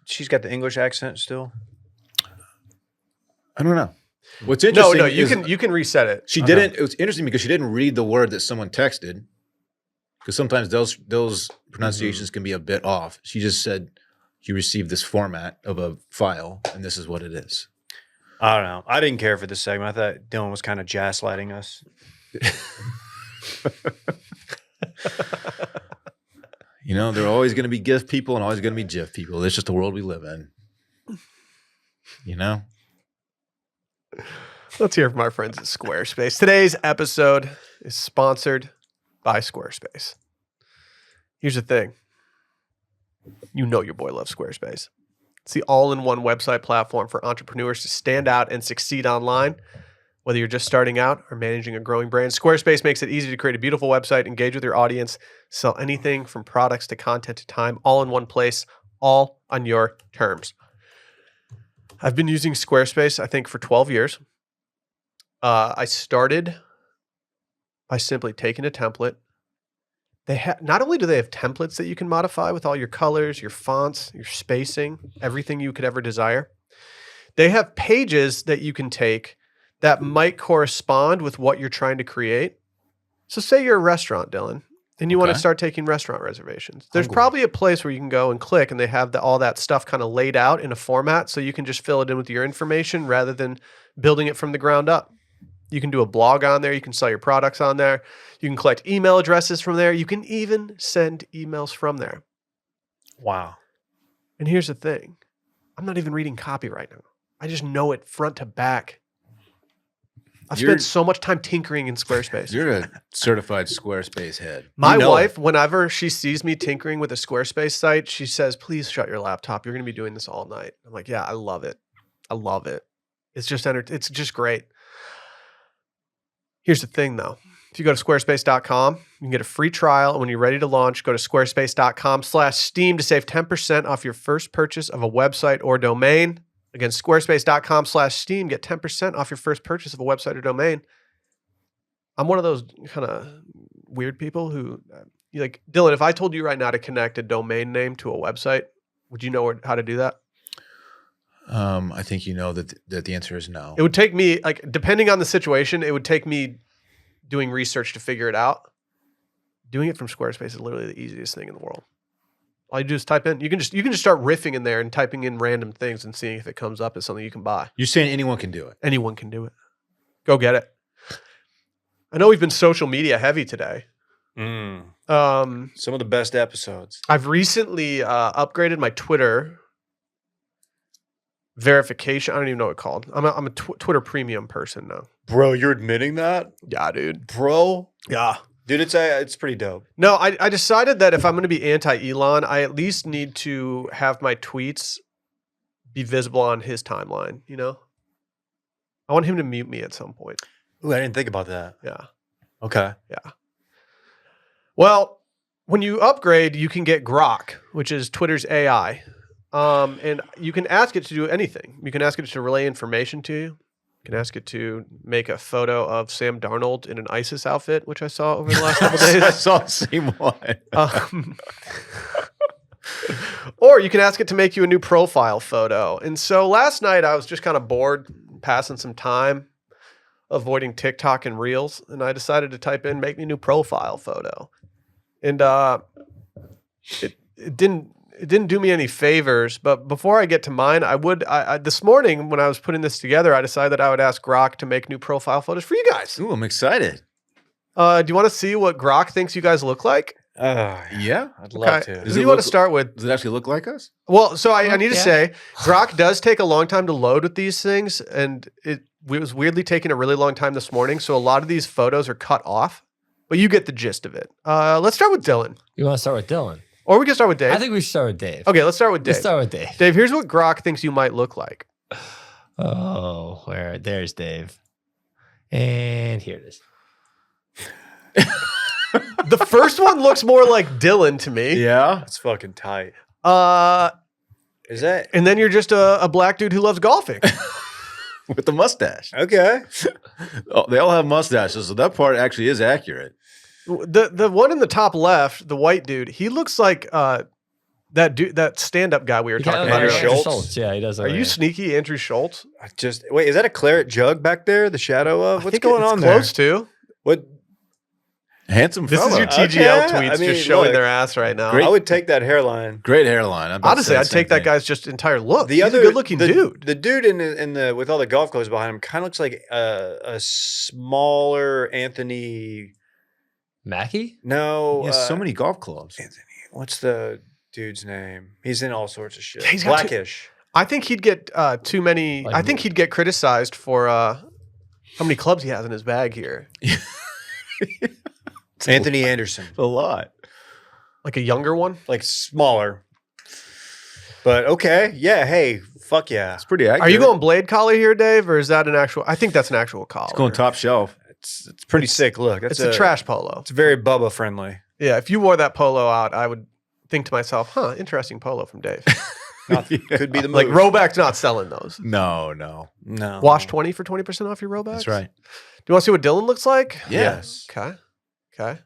[SPEAKER 2] she's got the English accent still?
[SPEAKER 3] I don't know. What's
[SPEAKER 1] No,
[SPEAKER 3] interesting?
[SPEAKER 1] no,
[SPEAKER 3] is
[SPEAKER 1] you can reset it.
[SPEAKER 3] She didn't. It was interesting because she didn't read the word that someone texted, because sometimes those pronunciations can be a bit off. She just said, "You received this format of a file, and this is what it is."
[SPEAKER 2] I don't know. I didn't care for this segment. I thought Dillon was kind of gaslighting us.
[SPEAKER 3] You know, there are always going to be GIF people and always going to be GIF people. It's just the world we live in. You know?
[SPEAKER 1] Let's hear from our friends at Squarespace. Today's episode is sponsored by Squarespace. Here's the thing. You know your boy loves Squarespace. It's the all-in-one website platform for entrepreneurs to stand out and succeed online. Whether you're just starting out or managing a growing brand, Squarespace makes it easy to create a beautiful website, engage with your audience, sell anything from products to content to time, all in one place, all on your terms. I've been using Squarespace, I think, for 12 years. I started by simply taking a template. Not only do they have templates that you can modify with all your colors, your fonts, your spacing, everything you could ever desire. They have pages that you can take that might correspond with what you're trying to create. So say you're a restaurant, Dillon, and you want to start taking restaurant reservations. There's probably a place where you can go and click and they have all that stuff kind of laid out in a format so you can just fill it in with your information rather than building it from the ground up. You can do a blog on there. You can sell your products on there. You can collect email addresses from there. You can even send emails from there.
[SPEAKER 2] Wow.
[SPEAKER 1] And here's the thing. I'm not even reading copy right now. I just know it front to back. I've spent so much time tinkering in Squarespace.
[SPEAKER 3] You're a certified Squarespace head.
[SPEAKER 1] My wife, whenever she sees me tinkering with a Squarespace site, she says, please shut your laptop. You're going to be doing this all night. I'm like, yeah, I love it. I love it. It's just great. Here's the thing, though. If you go to squarespace.com, you can get a free trial. And when you're ready to launch, go to squarespace.com/Steam to save 10% off your first purchase of a website or domain. Again, squarespace.com/Steam. Get 10% off your first purchase of a website or domain. I'm one of those kind of weird people who, like, Dillon, if I told you right now to connect a domain name to a website, would you know how to do that?
[SPEAKER 3] I think you know that the answer is no.
[SPEAKER 1] It would take me, like, depending on the situation, it would take me doing research to figure it out. Doing it from Squarespace is literally the easiest thing in the world. All you do is type in. You can just start riffing in there and typing in random things and seeing if it comes up as something you can buy.
[SPEAKER 3] You're saying anyone can do it?
[SPEAKER 1] Anyone can do it. Go get it. I know we've been social media heavy today.
[SPEAKER 2] Some of the best episodes.
[SPEAKER 1] I've recently upgraded my Twitter verification. I don't even know what it's called. I'm a Twitter premium person now.
[SPEAKER 2] Bro, you're admitting that?
[SPEAKER 1] Yeah, dude.
[SPEAKER 2] Bro?
[SPEAKER 1] Yeah.
[SPEAKER 2] Dude, it's pretty dope.
[SPEAKER 1] No, I decided that if I'm going to be anti-Elon, I at least need to have my tweets be visible on his timeline, you know? I want him to mute me at some point.
[SPEAKER 2] Ooh, I didn't think about that.
[SPEAKER 1] Yeah.
[SPEAKER 2] Okay.
[SPEAKER 1] Yeah. Well, when you upgrade, you can get Grok, which is Twitter's AI. And you can ask it to do anything. You can ask it to relay information to you. You can ask it to make a photo of Sam Darnold in an ISIS outfit, which I saw over the last couple days.
[SPEAKER 3] I saw the same one.
[SPEAKER 1] Or you can ask it to make you a new profile photo. And so last night I was just kind of bored, passing some time, avoiding TikTok and Reels, and I decided to type in "make me a new profile photo," and it didn't do me any favors. But before I get to mine, I this morning when I was putting this together, I decided that I would ask Grok to make new profile photos for you guys.
[SPEAKER 3] Ooh, I'm excited.
[SPEAKER 1] Do you want to see what Grok thinks you guys look like?
[SPEAKER 3] Yeah,
[SPEAKER 2] I'd love to.
[SPEAKER 1] Who do you want to start with?
[SPEAKER 3] Does it actually look like us?
[SPEAKER 1] Well, so I need to say, Grok does take a long time to load with these things, and it was weirdly taking a really long time this morning. So a lot of these photos are cut off, but you get the gist of it. Let's start with Dillon.
[SPEAKER 4] You want to start with Dillon?
[SPEAKER 1] Or we can start with Dave.
[SPEAKER 4] I think we should start with Dave.
[SPEAKER 1] Okay, let's start with Dave.
[SPEAKER 4] Let's start with Dave.
[SPEAKER 1] Dave, here's what Grok thinks you might look like.
[SPEAKER 4] Oh, there's Dave. And here it is.
[SPEAKER 1] The first one looks more like Dillon to me.
[SPEAKER 3] Yeah.
[SPEAKER 2] That's fucking tight.
[SPEAKER 1] Is
[SPEAKER 2] that?
[SPEAKER 1] And then you're just a black dude who loves golfing.
[SPEAKER 3] With the mustache.
[SPEAKER 2] Okay.
[SPEAKER 3] Oh, they all have mustaches, so that part actually is accurate.
[SPEAKER 1] The one in the top left, the white dude, he looks like that stand-up guy we were talking about.
[SPEAKER 2] Andrew
[SPEAKER 1] earlier.
[SPEAKER 2] Schultz.
[SPEAKER 4] Yeah, he does.
[SPEAKER 1] Are you sneaky, Andrew Schultz?
[SPEAKER 2] Wait, is that a claret jug back there? The shadow of? What's going on there?
[SPEAKER 1] Close to.
[SPEAKER 2] What?
[SPEAKER 3] Handsome
[SPEAKER 1] This
[SPEAKER 3] fella.
[SPEAKER 1] is your TGL
[SPEAKER 2] Okay.
[SPEAKER 1] tweets
[SPEAKER 2] I mean,
[SPEAKER 1] just showing
[SPEAKER 2] look,
[SPEAKER 1] their ass right now.
[SPEAKER 2] I would take that hairline.
[SPEAKER 3] Great hairline. I'm about to
[SPEAKER 1] Honestly,
[SPEAKER 3] say the
[SPEAKER 1] I'd
[SPEAKER 3] same
[SPEAKER 1] take that
[SPEAKER 3] thing.
[SPEAKER 1] guy's just entire look.
[SPEAKER 2] The
[SPEAKER 1] He's
[SPEAKER 2] other
[SPEAKER 1] a good-looking dude.
[SPEAKER 2] The dude in the with all the golf clothes behind him kind of looks like a smaller Anthony.
[SPEAKER 4] Mackie?
[SPEAKER 2] No,
[SPEAKER 3] He has so many golf clubs.
[SPEAKER 2] Anthony. What's the dude's name? He's in all sorts of shit.
[SPEAKER 1] He's got
[SPEAKER 2] Blackish.
[SPEAKER 1] I think he'd get too many.
[SPEAKER 4] Like
[SPEAKER 1] I think he'd get criticized for how many clubs he has in his bag here.
[SPEAKER 2] Anthony Anderson,
[SPEAKER 3] A lot.
[SPEAKER 1] Like a younger one.
[SPEAKER 2] like smaller. But okay, yeah. Hey, fuck yeah.
[SPEAKER 3] It's pretty accurate.
[SPEAKER 1] Are you going blade collar here, Dave, or is that an actual? I think that's an actual collar.
[SPEAKER 3] It's going top shelf.
[SPEAKER 2] It's pretty sick. Look,
[SPEAKER 1] It's a trash polo.
[SPEAKER 2] It's very Bubba friendly.
[SPEAKER 1] Yeah, if you wore that polo out, I would think to myself, "Huh, interesting polo from Dave."
[SPEAKER 2] Could be the move.
[SPEAKER 1] Like Roback's not selling those.
[SPEAKER 3] No.
[SPEAKER 2] no
[SPEAKER 1] Wash 20 for 20% off your Roback.
[SPEAKER 3] That's right.
[SPEAKER 1] Do you want to see what Dillon looks like?
[SPEAKER 2] Yes.
[SPEAKER 1] Okay. Okay.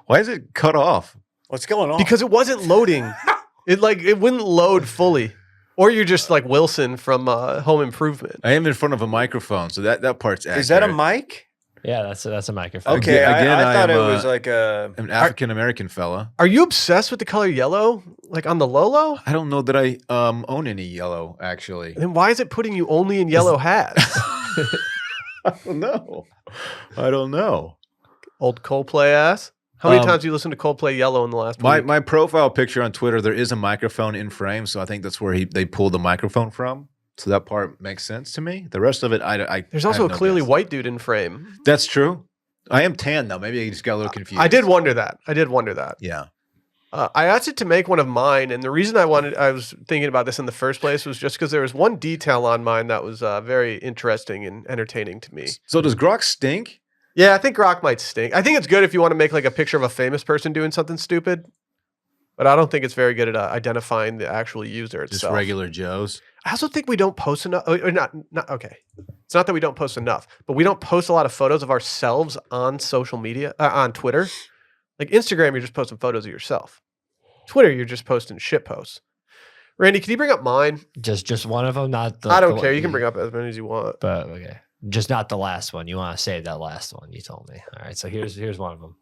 [SPEAKER 3] Why is it cut off?
[SPEAKER 2] What's going on?
[SPEAKER 1] Because it wasn't loading. it wouldn't load fully. Or you're just like Wilson from Home Improvement.
[SPEAKER 3] I am in front of a microphone, so that part's accurate.
[SPEAKER 2] is that a mic?
[SPEAKER 4] Yeah, that's a microphone.
[SPEAKER 2] Okay,
[SPEAKER 3] Again,
[SPEAKER 2] I thought
[SPEAKER 3] I
[SPEAKER 2] it
[SPEAKER 3] am,
[SPEAKER 2] was like a.
[SPEAKER 3] an African American fella?
[SPEAKER 1] Are you obsessed with the color yellow? Like on the Lolo?
[SPEAKER 3] I don't know that I own any yellow, actually.
[SPEAKER 1] Then why is it putting you only in yellow hats?
[SPEAKER 3] I don't know. I don't know.
[SPEAKER 1] Old Coldplay ass. How many
[SPEAKER 3] Um,
[SPEAKER 1] times have you listened to Coldplay Yellow in the last week?
[SPEAKER 3] My profile picture on Twitter, there is a microphone in frame, so I think that's where they pulled the microphone from. So that part makes sense to me. The rest of it, I
[SPEAKER 1] There's
[SPEAKER 3] I
[SPEAKER 1] also
[SPEAKER 3] have
[SPEAKER 1] a
[SPEAKER 3] no
[SPEAKER 1] clearly
[SPEAKER 3] guess.
[SPEAKER 1] white dude in frame.
[SPEAKER 3] That's true. I am tan though. Maybe I just got a little confused.
[SPEAKER 1] I did wonder that.
[SPEAKER 3] Yeah.
[SPEAKER 1] I asked it to make one of mine, and the reason I was thinking about this in the first place was just because there was one detail on mine that was very interesting and entertaining to me.
[SPEAKER 3] So does Grok stink?
[SPEAKER 1] Yeah, I think Grok might stink. I think it's good if you want to make like a picture of a famous person doing something stupid, but I don't think it's very good at identifying the actual user
[SPEAKER 3] Just
[SPEAKER 1] itself.
[SPEAKER 3] regular Joes?
[SPEAKER 1] I also think we don't post enough. Or not. Okay. It's not that we don't post enough, but we don't post a lot of photos of ourselves on social media, on Twitter. Like Instagram, you're just posting photos of yourself. Twitter, you're just posting shit posts. Randy, can you bring up mine?
[SPEAKER 4] Just one of them, not the.
[SPEAKER 1] I don't
[SPEAKER 4] the
[SPEAKER 1] care.
[SPEAKER 4] one-
[SPEAKER 1] You can bring up as many as you want.
[SPEAKER 4] But okay, just not the last one. You want to save that last one? You told me. All right, so here's one of them.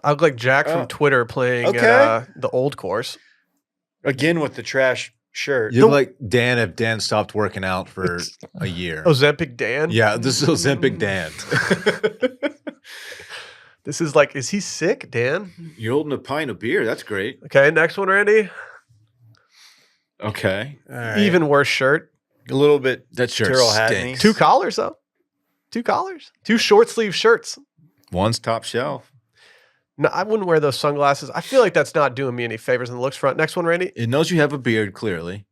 [SPEAKER 1] I look like Jack
[SPEAKER 2] Oh.
[SPEAKER 1] from Twitter playing
[SPEAKER 2] Okay.
[SPEAKER 1] at the old course.
[SPEAKER 2] Again with the trash shirt.
[SPEAKER 3] You look like Dan if Dan stopped working out for a year.
[SPEAKER 1] Ozempic Dan.
[SPEAKER 3] Yeah, this is Ozempic Dan.
[SPEAKER 1] This is like, is he sick, Dan?
[SPEAKER 3] You're holding a pint of beer. That's great.
[SPEAKER 1] Okay, next one, Randy.
[SPEAKER 3] Okay.
[SPEAKER 2] All right.
[SPEAKER 1] Even worse shirt.
[SPEAKER 2] a little bit.
[SPEAKER 3] That shirt
[SPEAKER 2] Tyrrell Hatton-y.
[SPEAKER 3] stinks.
[SPEAKER 1] 2 collars, though. 2 collars. 2 short sleeve shirts.
[SPEAKER 3] One's top shelf.
[SPEAKER 1] No, I wouldn't wear those sunglasses. I feel like that's not doing me any favors in the looks front. Next one, Randy.
[SPEAKER 3] It knows you have a beard, clearly.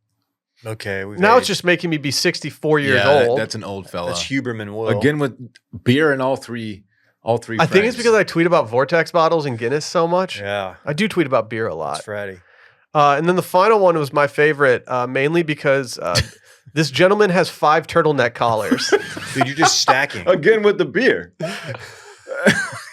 [SPEAKER 2] Okay. We've
[SPEAKER 1] Now it's
[SPEAKER 2] aged.
[SPEAKER 1] just making me be 64 years
[SPEAKER 3] Yeah,
[SPEAKER 1] old.
[SPEAKER 3] that's an old fella.
[SPEAKER 2] That's Huberman Will.
[SPEAKER 3] Again with beer in all three
[SPEAKER 1] I think it's
[SPEAKER 3] frames.
[SPEAKER 1] because I tweet about Vortex bottles and Guinness so much.
[SPEAKER 2] Yeah.
[SPEAKER 1] I do tweet about beer a lot.
[SPEAKER 2] That's Friday.
[SPEAKER 1] And then the final one was my favorite, mainly because this gentleman has 5 turtleneck collars.
[SPEAKER 2] Dude, you're just stacking.
[SPEAKER 3] Again with the beer.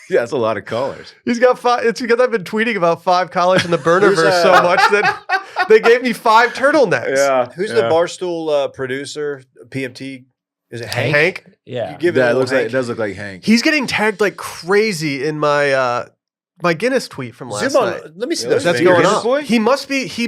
[SPEAKER 3] Yeah, that's a lot of colors.
[SPEAKER 1] He's got 5. It's because I've been tweeting about 5 collars in the burnerverse
[SPEAKER 2] There's
[SPEAKER 1] so much that they gave me 5 turtlenecks.
[SPEAKER 2] Who's the Barstool producer? PMT? Is it Hank?
[SPEAKER 1] Hank?
[SPEAKER 4] Yeah.
[SPEAKER 2] You give it
[SPEAKER 3] Yeah,
[SPEAKER 2] a
[SPEAKER 3] it
[SPEAKER 2] little
[SPEAKER 3] looks like
[SPEAKER 2] Hank.
[SPEAKER 3] it does look like Hank.
[SPEAKER 1] He's getting tagged like crazy in my my Guinness tweet from last
[SPEAKER 2] Zoom on.
[SPEAKER 1] night.
[SPEAKER 2] Let me see
[SPEAKER 3] Really?
[SPEAKER 2] those
[SPEAKER 1] That's
[SPEAKER 2] fingers.
[SPEAKER 1] going
[SPEAKER 3] Guinness
[SPEAKER 1] on.
[SPEAKER 3] boy?
[SPEAKER 1] He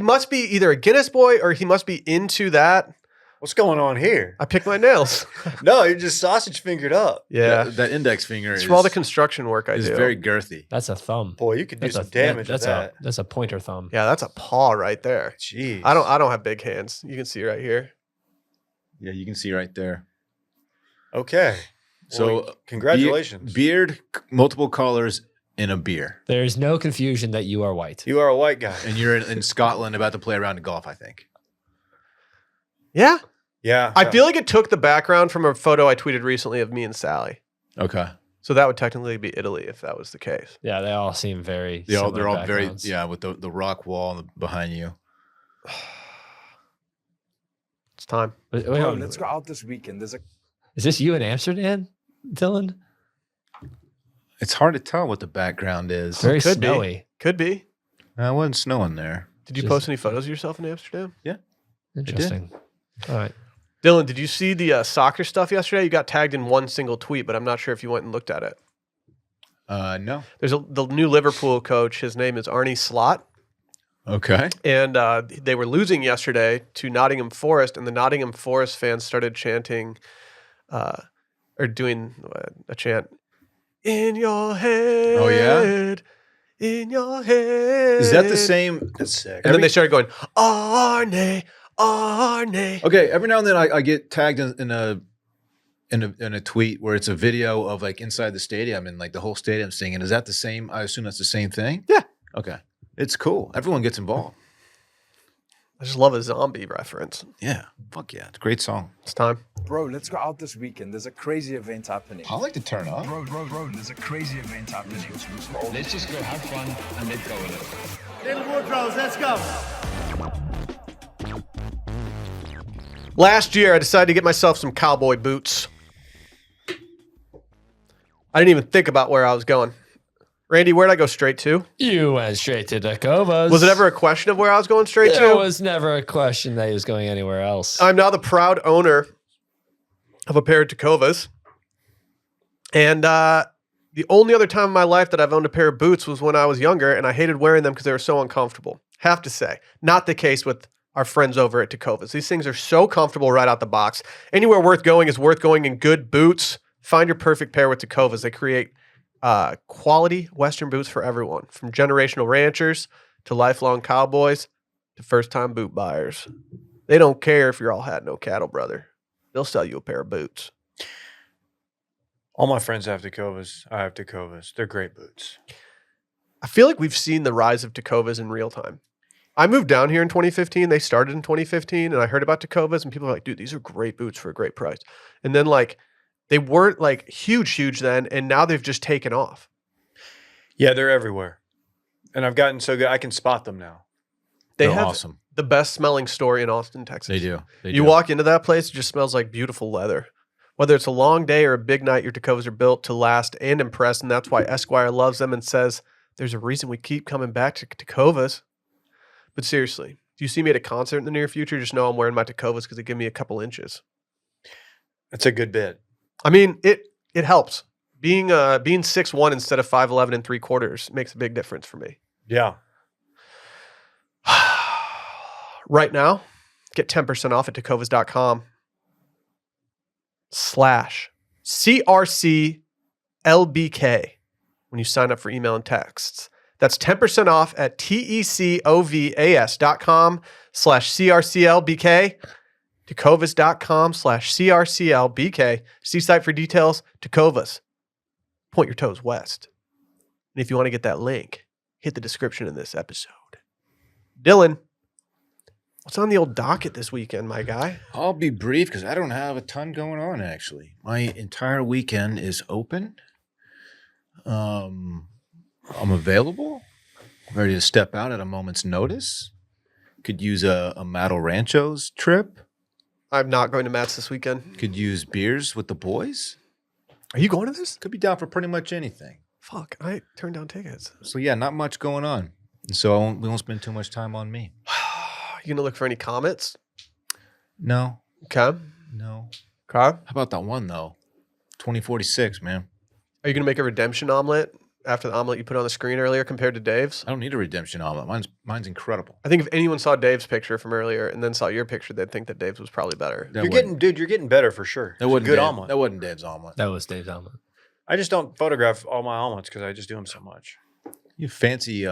[SPEAKER 1] must be either a Guinness boy or he must be into that.
[SPEAKER 2] What's going on here?
[SPEAKER 1] I picked my nails.
[SPEAKER 2] No, you're just sausage fingered up.
[SPEAKER 1] Yeah.
[SPEAKER 3] That index finger
[SPEAKER 1] It's
[SPEAKER 3] is,
[SPEAKER 1] from all the construction work I
[SPEAKER 3] is
[SPEAKER 1] do.
[SPEAKER 3] very girthy.
[SPEAKER 4] That's a thumb.
[SPEAKER 2] Boy, you could do
[SPEAKER 4] That's
[SPEAKER 2] some
[SPEAKER 4] a
[SPEAKER 2] damage with
[SPEAKER 4] that's
[SPEAKER 2] that.
[SPEAKER 4] that's a pointer thumb.
[SPEAKER 1] Yeah, that's a paw right there.
[SPEAKER 2] Jeez.
[SPEAKER 1] I don't have big hands. You can see right here.
[SPEAKER 3] Yeah, you can see right there.
[SPEAKER 2] Okay.
[SPEAKER 3] So,
[SPEAKER 2] Well, congratulations.
[SPEAKER 3] Beard, multiple colors in a beer.
[SPEAKER 4] There is no confusion that you are white.
[SPEAKER 2] You are a white guy.
[SPEAKER 3] And you're in Scotland about to play around in golf, I think.
[SPEAKER 1] Yeah.
[SPEAKER 2] Yeah.
[SPEAKER 1] I feel like it took the background from a photo I tweeted recently of me and Sally.
[SPEAKER 3] Okay.
[SPEAKER 1] So that would technically be Italy if that was the case.
[SPEAKER 4] Yeah, they all seem very.
[SPEAKER 3] They're
[SPEAKER 4] similar
[SPEAKER 3] all
[SPEAKER 4] backgrounds.
[SPEAKER 3] very, with the rock wall behind you.
[SPEAKER 1] It's time.
[SPEAKER 4] Wait,
[SPEAKER 5] Bro,
[SPEAKER 4] hold on.
[SPEAKER 5] let's go out this weekend. There's a
[SPEAKER 4] Is this you in Amsterdam, Dylan?
[SPEAKER 3] It's hard to tell what the background is.
[SPEAKER 4] Very
[SPEAKER 1] Could be.
[SPEAKER 4] snowy.
[SPEAKER 1] Could be.
[SPEAKER 3] It wasn't snowing there.
[SPEAKER 1] Did you
[SPEAKER 4] Just-
[SPEAKER 1] post any photos of yourself in Amsterdam?
[SPEAKER 4] Interesting. All right.
[SPEAKER 1] Dylan, did you see the soccer stuff yesterday? You got tagged in one single tweet, but I'm not sure if you went and looked at it.
[SPEAKER 3] No.
[SPEAKER 1] There's the new Liverpool coach. His name is Arne Slot.
[SPEAKER 3] Okay.
[SPEAKER 1] And they were losing yesterday to Nottingham Forest, and the Nottingham Forest fans started chanting, or doing a chant, "In your head."
[SPEAKER 3] Oh, yeah?
[SPEAKER 1] In your head.
[SPEAKER 3] Is that the same?
[SPEAKER 2] That's sick.
[SPEAKER 1] And then they started going, Arne, Arne.
[SPEAKER 3] Okay. Every now and then I get tagged in a tweet where it's a video of like inside the stadium and like the whole stadium singing. Is that the same? I assume that's the same thing.
[SPEAKER 1] Yeah.
[SPEAKER 3] Okay. It's cool. Everyone gets involved.
[SPEAKER 1] I just love a zombie reference.
[SPEAKER 3] Yeah. Fuck yeah. It's a great song.
[SPEAKER 1] It's time.
[SPEAKER 5] Bro, let's go out this weekend. There's a crazy event happening.
[SPEAKER 3] I like to turn up.
[SPEAKER 5] Bro, there's a crazy event happening.
[SPEAKER 6] Let's just go have fun and let's go with it.
[SPEAKER 7] Little Woodrows, let's go.
[SPEAKER 1] Last year, I decided to get myself some cowboy boots. I didn't even think about where I was going. Randy, where'd I go straight to?
[SPEAKER 4] You went straight to Tacovas.
[SPEAKER 1] Was it ever a question of where I was going straight
[SPEAKER 4] There
[SPEAKER 1] to?
[SPEAKER 4] was never a question that he was going anywhere else.
[SPEAKER 1] I'm now the proud owner of a pair of Tacovas. And the only other time in my life that I've owned a pair of boots was when I was younger, and I hated wearing them because they were so uncomfortable. Have to say, not the case with our friends over at Tacovas. These things are so comfortable right out the box. Anywhere worth going is worth going in good boots. Find your perfect pair with Tacovas. They create quality Western boots for everyone, from generational ranchers to lifelong cowboys to first-time boot buyers. They don't care if you're all hat, no cattle, brother. They'll sell you a pair of boots.
[SPEAKER 2] All my friends have Tacovas. I have Tacovas. They're great boots.
[SPEAKER 1] I feel like we've seen the rise of Tacovas in real time. I moved down here in 2015. They started in 2015, and I heard about Tacovas, and people are like, dude, these are great boots for a great price. And then, like, they weren't, like, huge then, and now they've just taken off.
[SPEAKER 2] Yeah, they're everywhere. And I've gotten so good, I can spot them now.
[SPEAKER 1] They're
[SPEAKER 3] They're
[SPEAKER 1] have
[SPEAKER 3] awesome.
[SPEAKER 1] the best smelling store in Austin, Texas.
[SPEAKER 3] They do.
[SPEAKER 1] You walk into that place, it just smells like beautiful leather. Whether it's a long day or a big night, your Tacovas are built to last and impress, and that's why Esquire loves them and says, there's a reason we keep coming back to Tacovas. But seriously, if you see me at a concert in the near future, just know I'm wearing my Tacovas because they give me a couple inches.
[SPEAKER 2] That's a good bit.
[SPEAKER 1] I mean, it helps. Being 6'1" instead of 5'11" and 3/4 makes a big difference for me.
[SPEAKER 2] Yeah.
[SPEAKER 1] Right now, get 10% off at tacovas.com/CRCLBK when you sign up for email and texts. That's 10% off at tecovas.com/CRCLBK. Tacovas.com/CRCLBK. See site for details. Tacovas. Point your toes west. And if you want to get that link, hit the description in this episode. Dylan, what's on the old docket this weekend, my guy?
[SPEAKER 3] I'll be brief because I don't have a ton going on, actually. My entire weekend is open. I'm available, ready to step out at a moment's notice. Could use a Matto Ranchos trip.
[SPEAKER 1] I'm not going to Matt's this weekend.
[SPEAKER 3] Could use beers with the boys.
[SPEAKER 1] Are you going to this?
[SPEAKER 3] Could be down for pretty much anything.
[SPEAKER 1] Fuck, I turned down tickets.
[SPEAKER 3] So yeah, not much going on. And so we won't spend too much time on me.
[SPEAKER 1] You gonna look for any comets?
[SPEAKER 3] No,
[SPEAKER 1] Okay.
[SPEAKER 3] no.
[SPEAKER 1] Okay.
[SPEAKER 3] How about that one though? 2046, man.
[SPEAKER 1] Are you gonna make a redemption omelet after the omelet you put on the screen earlier compared to Dave's?
[SPEAKER 3] I don't need a redemption omelet. Mine's incredible.
[SPEAKER 1] I think if anyone saw Dave's picture from earlier and then saw your picture, they'd think that Dave's was probably better.
[SPEAKER 3] That
[SPEAKER 2] You're
[SPEAKER 3] wasn't-
[SPEAKER 2] getting better for sure.
[SPEAKER 3] that
[SPEAKER 2] It's a
[SPEAKER 3] wasn't
[SPEAKER 2] good
[SPEAKER 3] Dave-
[SPEAKER 2] omelet.
[SPEAKER 3] That wasn't Dave's omelet.
[SPEAKER 4] That was Dave's omelet.
[SPEAKER 2] I just don't photograph all my omelets because I just do them so much.
[SPEAKER 3] You have fancy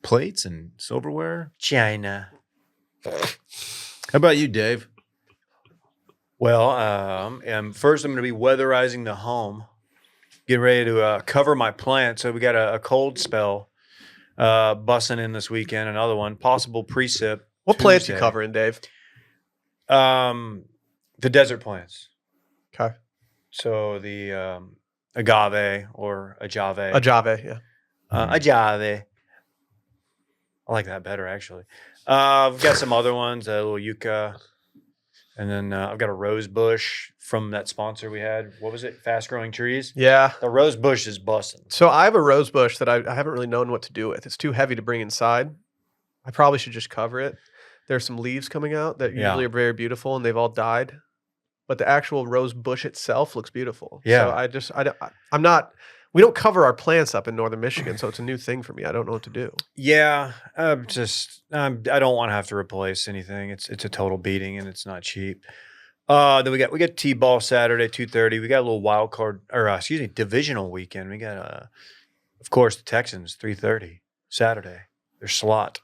[SPEAKER 3] plates and silverware.
[SPEAKER 2] China.
[SPEAKER 3] How about you, Dave?
[SPEAKER 2] Well, first I'm going to be weatherizing the home, getting ready to cover my plant. So we got a cold spell bussing in this weekend. Another one, possible precip.
[SPEAKER 1] What plants you
[SPEAKER 2] Tuesday.
[SPEAKER 1] covering, Dave?
[SPEAKER 2] The desert plants.
[SPEAKER 1] Okay.
[SPEAKER 2] So the agave or agave.
[SPEAKER 1] Ajave, yeah.
[SPEAKER 2] Agave. I like that better, actually. I've got some other ones, a little yucca. And then I've got a rose bush from that sponsor we had. What was it? Fast Growing Trees?
[SPEAKER 1] Yeah.
[SPEAKER 2] The rose bush is busting.
[SPEAKER 1] So I have a rose bush that I haven't really known what to do with. It's too heavy to bring inside. I probably should just cover it. There's some leaves coming out that
[SPEAKER 2] Yeah.
[SPEAKER 1] usually are very beautiful, and they've all died. but the actual rose bush itself looks beautiful.
[SPEAKER 2] Yeah.
[SPEAKER 1] So I'm not. We don't cover our plants up in northern Michigan, so it's a new thing for me. I don't know what to do.
[SPEAKER 2] Yeah, I don't want to have to replace anything. It's a total beating, and it's not cheap. Then we got T-ball Saturday 2:30. We got a little wild card, or divisional weekend. We got of course the Texans 3:30 Saturday. Their slot.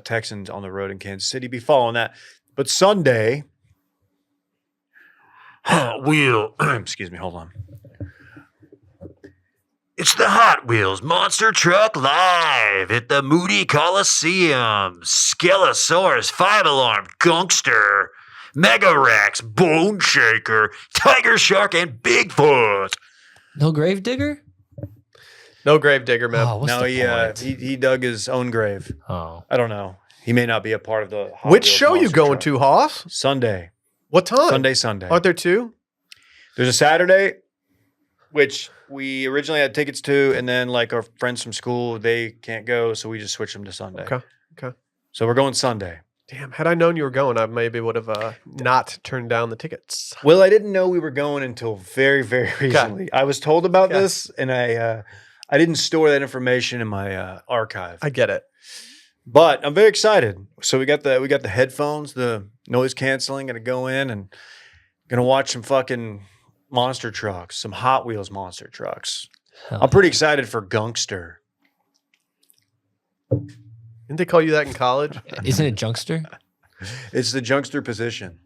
[SPEAKER 2] Texans on the road in Kansas City. Be following that, but Sunday. Excuse me. Hold on. It's the Hot Wheels Monster Truck Live at the Moody Coliseum. Skelosaurus 5-alarm Gunkster, Mega Rex, Bone Shaker, Tiger Shark, and Bigfoot.
[SPEAKER 4] No Gravedigger?
[SPEAKER 1] No Gravedigger, man.
[SPEAKER 4] Oh, what's
[SPEAKER 2] No,
[SPEAKER 4] the point?
[SPEAKER 2] he dug his own grave.
[SPEAKER 4] Oh.
[SPEAKER 2] I don't know. He may not be a part of the Hot
[SPEAKER 1] Which
[SPEAKER 2] Wheels
[SPEAKER 1] show you
[SPEAKER 2] Monster
[SPEAKER 1] going
[SPEAKER 2] Truck.
[SPEAKER 1] to, Hoss?
[SPEAKER 2] Sunday.
[SPEAKER 1] What time?
[SPEAKER 2] Sunday.
[SPEAKER 1] Aren't there two?
[SPEAKER 2] There's a Saturday, which we originally had tickets to, and then like our friends from school, they can't go, so we just switched them to Sunday.
[SPEAKER 1] Okay.
[SPEAKER 2] So we're going Sunday.
[SPEAKER 1] Damn, had I known you were going, I maybe would have not turned down the tickets.
[SPEAKER 2] Well, I didn't know we were going until very, very recently. I was told about
[SPEAKER 1] Okay.
[SPEAKER 2] this, and I didn't store that information in my archive.
[SPEAKER 1] I get it.
[SPEAKER 2] But I'm very excited. So we got the headphones, the noise canceling. Gonna go in and gonna watch some fucking monster trucks, some Hot Wheels monster trucks.
[SPEAKER 4] Hell
[SPEAKER 2] I'm pretty excited for Gunkster.
[SPEAKER 1] Didn't they call you that in college?
[SPEAKER 4] Isn't it Junkster?
[SPEAKER 2] It's the Junkster position.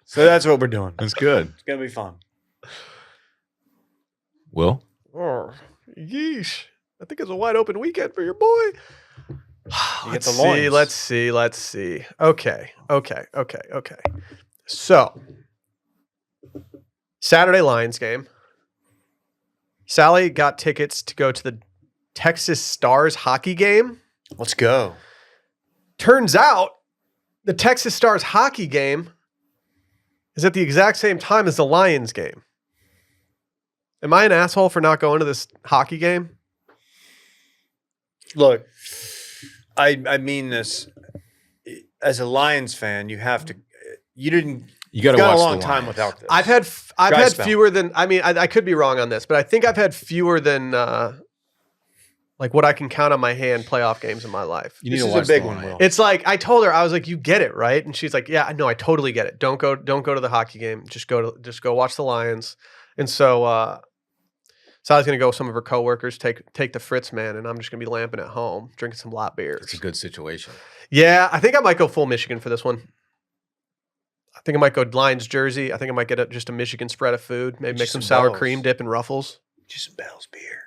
[SPEAKER 2] So that's what we're doing.
[SPEAKER 3] That's good.
[SPEAKER 2] It's gonna be fun.
[SPEAKER 3] Will?
[SPEAKER 1] Oh, yeesh. I think it's a wide open weekend for your boy.
[SPEAKER 2] You get the
[SPEAKER 1] Let's
[SPEAKER 2] loins.
[SPEAKER 1] see. Okay. So, Saturday Lions game. Sally got tickets to go to the Texas Stars hockey game.
[SPEAKER 2] Let's go.
[SPEAKER 1] Turns out the Texas Stars hockey game is at the exact same time as the Lions game. Am I an asshole for not going to this hockey game?
[SPEAKER 2] Look, I mean this as a Lions fan. You have to. You didn't.
[SPEAKER 3] You got to
[SPEAKER 2] got
[SPEAKER 3] watch
[SPEAKER 2] a long
[SPEAKER 3] the
[SPEAKER 2] time
[SPEAKER 3] Lions.
[SPEAKER 2] without this.
[SPEAKER 1] I've had
[SPEAKER 2] Dry
[SPEAKER 1] had
[SPEAKER 2] spell.
[SPEAKER 1] fewer than I could be wrong on this, but I think I've had fewer than like what I can count on my hand playoff games in my life.
[SPEAKER 3] You need
[SPEAKER 2] This
[SPEAKER 3] to
[SPEAKER 2] is
[SPEAKER 3] watch
[SPEAKER 2] a big
[SPEAKER 3] the
[SPEAKER 2] one,
[SPEAKER 3] Lions.
[SPEAKER 2] Will.
[SPEAKER 1] It's like I told her, I was like, "You get it, right?" And she's like, "Yeah, no, I totally get it. Don't go to the hockey game. Just go watch the Lions." And so Sally's gonna go with some of her coworkers, take the Fritz man, and I'm just gonna be lamping at home, drinking some lot beers.
[SPEAKER 3] It's a good situation.
[SPEAKER 1] Yeah, I think I might go full Michigan for this one. I think I might go Lions jersey. I think I might get just a Michigan spread of food. Maybe make
[SPEAKER 2] Just
[SPEAKER 1] some
[SPEAKER 2] some
[SPEAKER 1] sour
[SPEAKER 2] Bell's.
[SPEAKER 1] cream dip and Ruffles.
[SPEAKER 2] Just Bell's beer.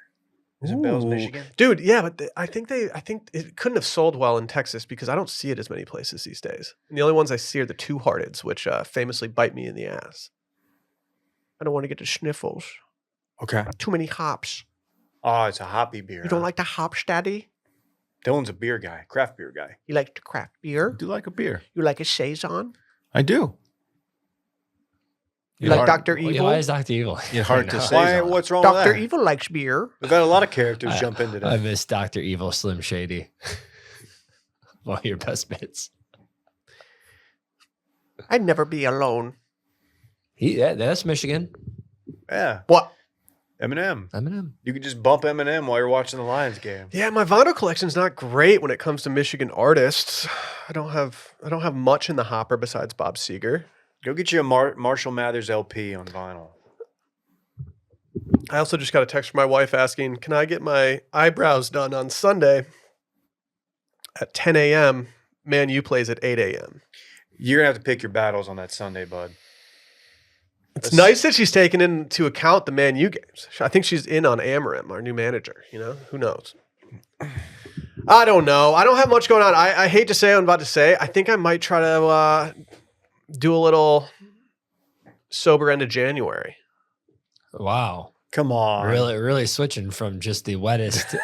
[SPEAKER 2] Is it Bell's
[SPEAKER 1] Ooh.
[SPEAKER 2] Michigan?
[SPEAKER 1] Dude, yeah, but I think it couldn't have sold well in Texas because I don't see it as many places these days. And the only ones I see are the Two Hearteds, which famously bite me in the ass. I don't want to get the sniffles.
[SPEAKER 2] Okay.
[SPEAKER 1] Too many hops.
[SPEAKER 2] Oh, it's a hoppy beer.
[SPEAKER 1] You don't
[SPEAKER 2] huh?
[SPEAKER 1] like the hops, Daddy?
[SPEAKER 2] Dylan's a beer guy, craft beer guy.
[SPEAKER 1] You like the craft beer?
[SPEAKER 3] I do like a beer.
[SPEAKER 1] You like a saison?
[SPEAKER 3] I do.
[SPEAKER 1] You like
[SPEAKER 3] hard-
[SPEAKER 1] Dr.
[SPEAKER 4] Well, yeah,
[SPEAKER 1] Evil?
[SPEAKER 4] why is Dr. Evil?
[SPEAKER 3] It's hard to
[SPEAKER 4] No.
[SPEAKER 3] say.
[SPEAKER 2] Why? What's wrong with
[SPEAKER 1] Dr.
[SPEAKER 2] that?
[SPEAKER 1] Evil likes beer.
[SPEAKER 2] We've had a lot of characters jump in today.
[SPEAKER 4] I miss Dr. Evil Slim Shady. One of your best bits.
[SPEAKER 1] I'd never be alone.
[SPEAKER 4] That's Michigan.
[SPEAKER 2] Yeah,
[SPEAKER 1] What?
[SPEAKER 2] Eminem.
[SPEAKER 4] Eminem.
[SPEAKER 2] You can just bump Eminem while you're watching the Lions game.
[SPEAKER 1] Yeah, my vinyl collection's not great when it comes to Michigan artists. I don't have much in the hopper besides Bob Seger.
[SPEAKER 2] Go get you a Marshall Mathers LP on vinyl.
[SPEAKER 1] I also just got a text from my wife asking, "Can I get my eyebrows done on Sunday at 10 a.m.? Man U plays at 8 a.m."
[SPEAKER 2] You're gonna have to pick your battles on that Sunday, bud.
[SPEAKER 1] It's nice that she's taken into account the Man U games. I think she's in on Amarim, our new manager. You know, who knows? I don't know. I don't have much going on. I hate to say what I'm about to say. I think I might try to do a little sober end of January.
[SPEAKER 4] Wow.
[SPEAKER 2] Come on,
[SPEAKER 4] Really switching from just the wettest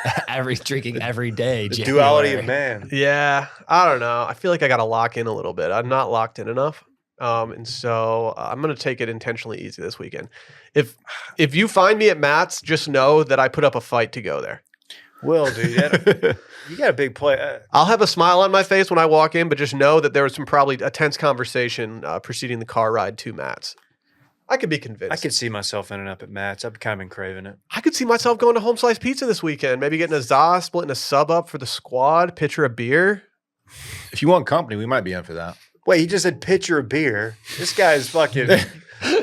[SPEAKER 4] drinking every day.
[SPEAKER 2] the duality of
[SPEAKER 4] January.
[SPEAKER 2] man.
[SPEAKER 1] Yeah, I don't know. I feel like I got to lock in a little bit. I'm not locked in enough. And so I'm going to take it intentionally easy this weekend. If you find me at Matt's, just know that I put up a fight to go there.
[SPEAKER 2] Will, dude, you got a big play.
[SPEAKER 1] I'll have a smile on my face when I walk in, but just know that there was probably a tense conversation preceding the car ride to Matt's. I could be convinced.
[SPEAKER 2] I could see myself ending up at Matt's. I've kind of been craving it.
[SPEAKER 1] I could see myself going to Home Slice Pizza this weekend. Maybe getting a za, splitting a sub up for the squad, pitcher of beer.
[SPEAKER 3] If you want company, we might be in for that.
[SPEAKER 2] Wait, he just said pitcher of beer. This guy's fucking.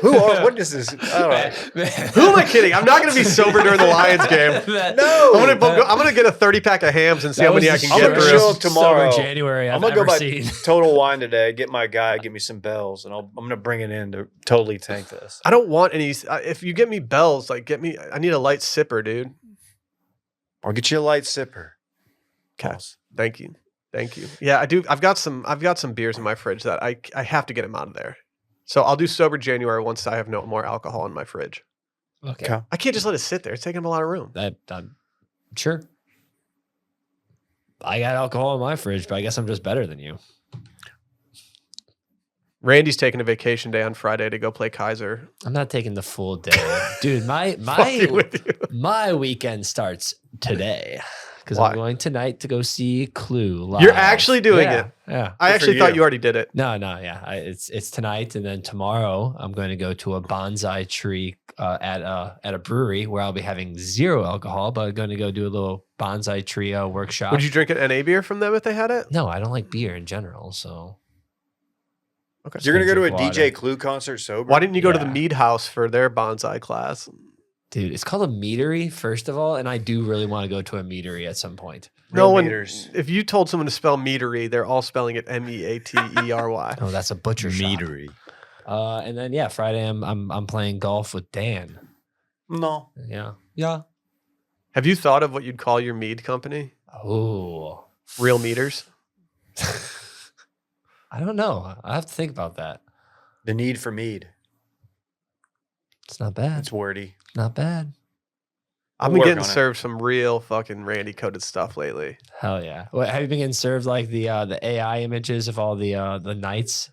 [SPEAKER 2] What is this? I don't know.
[SPEAKER 1] Who am I kidding? I'm not going to be sober during the Lions game.
[SPEAKER 2] No,
[SPEAKER 1] I'm going to get a 30-pack of hams and see how many I can
[SPEAKER 2] I'm
[SPEAKER 1] get
[SPEAKER 2] gonna
[SPEAKER 1] through.
[SPEAKER 2] show up tomorrow.
[SPEAKER 4] January
[SPEAKER 2] I'm gonna go by Total Wine today. Get my guy, get me some bells, and I'm gonna bring it in to totally tank this.
[SPEAKER 1] I don't want any. If you get me bells, like get me. I need a light sipper, dude.
[SPEAKER 2] I'll get you a light sipper.
[SPEAKER 1] Okay. Thank you. Yeah, I do. I've got some beers in my fridge that I have to get them out of there. So I'll do sober January once I have no more alcohol in my fridge.
[SPEAKER 4] Okay.
[SPEAKER 1] I can't just let it sit there. It's taking up a lot of room.
[SPEAKER 4] I'm sure. I got alcohol in my fridge, but I guess I'm just better than you.
[SPEAKER 1] Randy's taking a vacation day on Friday to go play Kaiser.
[SPEAKER 4] I'm not taking the full day, dude. My weekend starts today because
[SPEAKER 1] Why?
[SPEAKER 4] I'm going tonight to go see Clue live.
[SPEAKER 1] You're actually doing it.
[SPEAKER 4] Yeah.
[SPEAKER 1] I actually thought you already did it.
[SPEAKER 4] No, yeah. It's tonight, and then tomorrow I'm going to go to a bonsai tree at a brewery where I'll be having 0 alcohol, but I'm going to go do a little bonsai tree workshop.
[SPEAKER 1] Would you drink an NA beer from them if they had it?
[SPEAKER 4] No, I don't like beer in general, so.
[SPEAKER 1] Okay.
[SPEAKER 2] You're gonna go to a
[SPEAKER 4] Drink
[SPEAKER 2] DJ Clue concert sober?
[SPEAKER 1] Why didn't you go to the
[SPEAKER 4] Yeah.
[SPEAKER 1] Mead House for their bonsai class?
[SPEAKER 4] Dude, it's called a meadery, first of all, and I do really want to go to a meadery at some point.
[SPEAKER 1] No one.
[SPEAKER 2] meters.
[SPEAKER 1] If you told someone to spell meadery, they're all spelling it MEATERY.
[SPEAKER 4] Oh, that's a butcher shop.
[SPEAKER 3] Meadery.
[SPEAKER 4] And then Friday I'm playing golf with Dan.
[SPEAKER 2] No.
[SPEAKER 4] Yeah.
[SPEAKER 1] Have you thought of what you'd call your mead company?
[SPEAKER 4] Oh,
[SPEAKER 1] Real meters.
[SPEAKER 4] I don't know. I have to think about that.
[SPEAKER 2] The need for mead.
[SPEAKER 4] It's not bad.
[SPEAKER 2] It's wordy.
[SPEAKER 4] Not bad.
[SPEAKER 1] I've
[SPEAKER 2] We'll
[SPEAKER 1] been
[SPEAKER 2] work
[SPEAKER 1] getting
[SPEAKER 2] on it.
[SPEAKER 1] served some real fucking Randy coded stuff lately.
[SPEAKER 4] Hell yeah. What, have you been getting served like the AI images of all the knights?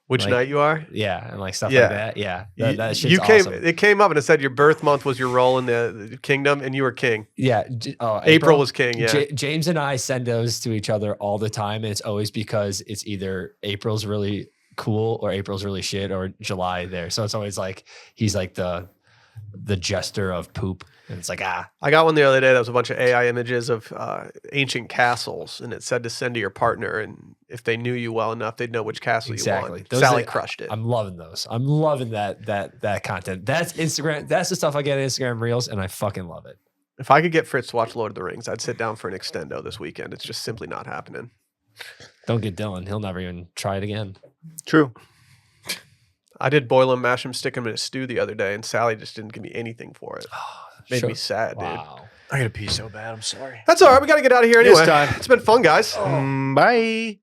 [SPEAKER 1] Which
[SPEAKER 4] Like-
[SPEAKER 1] night you are?
[SPEAKER 4] Yeah, and like stuff
[SPEAKER 1] Yeah.
[SPEAKER 4] like that. Yeah, that shit's
[SPEAKER 1] you came.
[SPEAKER 4] awesome.
[SPEAKER 1] It came up and it said your birth month was your role in the kingdom, and you were king.
[SPEAKER 4] Yeah.
[SPEAKER 1] April was king. Yeah.
[SPEAKER 4] James and I send those to each other all the time, and it's always because it's either April's really cool or April's really shit or July there. So it's always like he's like the jester of poop, and it's like
[SPEAKER 1] I got one the other day that was a bunch of AI images of ancient castles, and it said to send to your partner, and if they knew you well enough, they'd know which castle you want.
[SPEAKER 4] Those
[SPEAKER 1] Sally
[SPEAKER 4] are-
[SPEAKER 1] crushed it.
[SPEAKER 4] I'm loving those. I'm loving that content. That's Instagram. That's the stuff I get in Instagram Reels, and I fucking love it.
[SPEAKER 1] If I could get Fritz to watch Lord of the Rings, I'd sit down for an extendo this weekend. It's just simply not happening.
[SPEAKER 4] Don't get Dillon. He'll never even try it again.
[SPEAKER 3] True.
[SPEAKER 1] I did boil them, mash them, stick them in a stew the other day, and Sally just didn't give me anything for it. Made me sad, dude.
[SPEAKER 4] Wow.
[SPEAKER 2] I gotta pee so bad. I'm sorry.
[SPEAKER 1] That's all right. We got to get out of here
[SPEAKER 3] It's
[SPEAKER 1] anyway.
[SPEAKER 3] time.
[SPEAKER 1] It's been fun, guys.
[SPEAKER 3] Bye.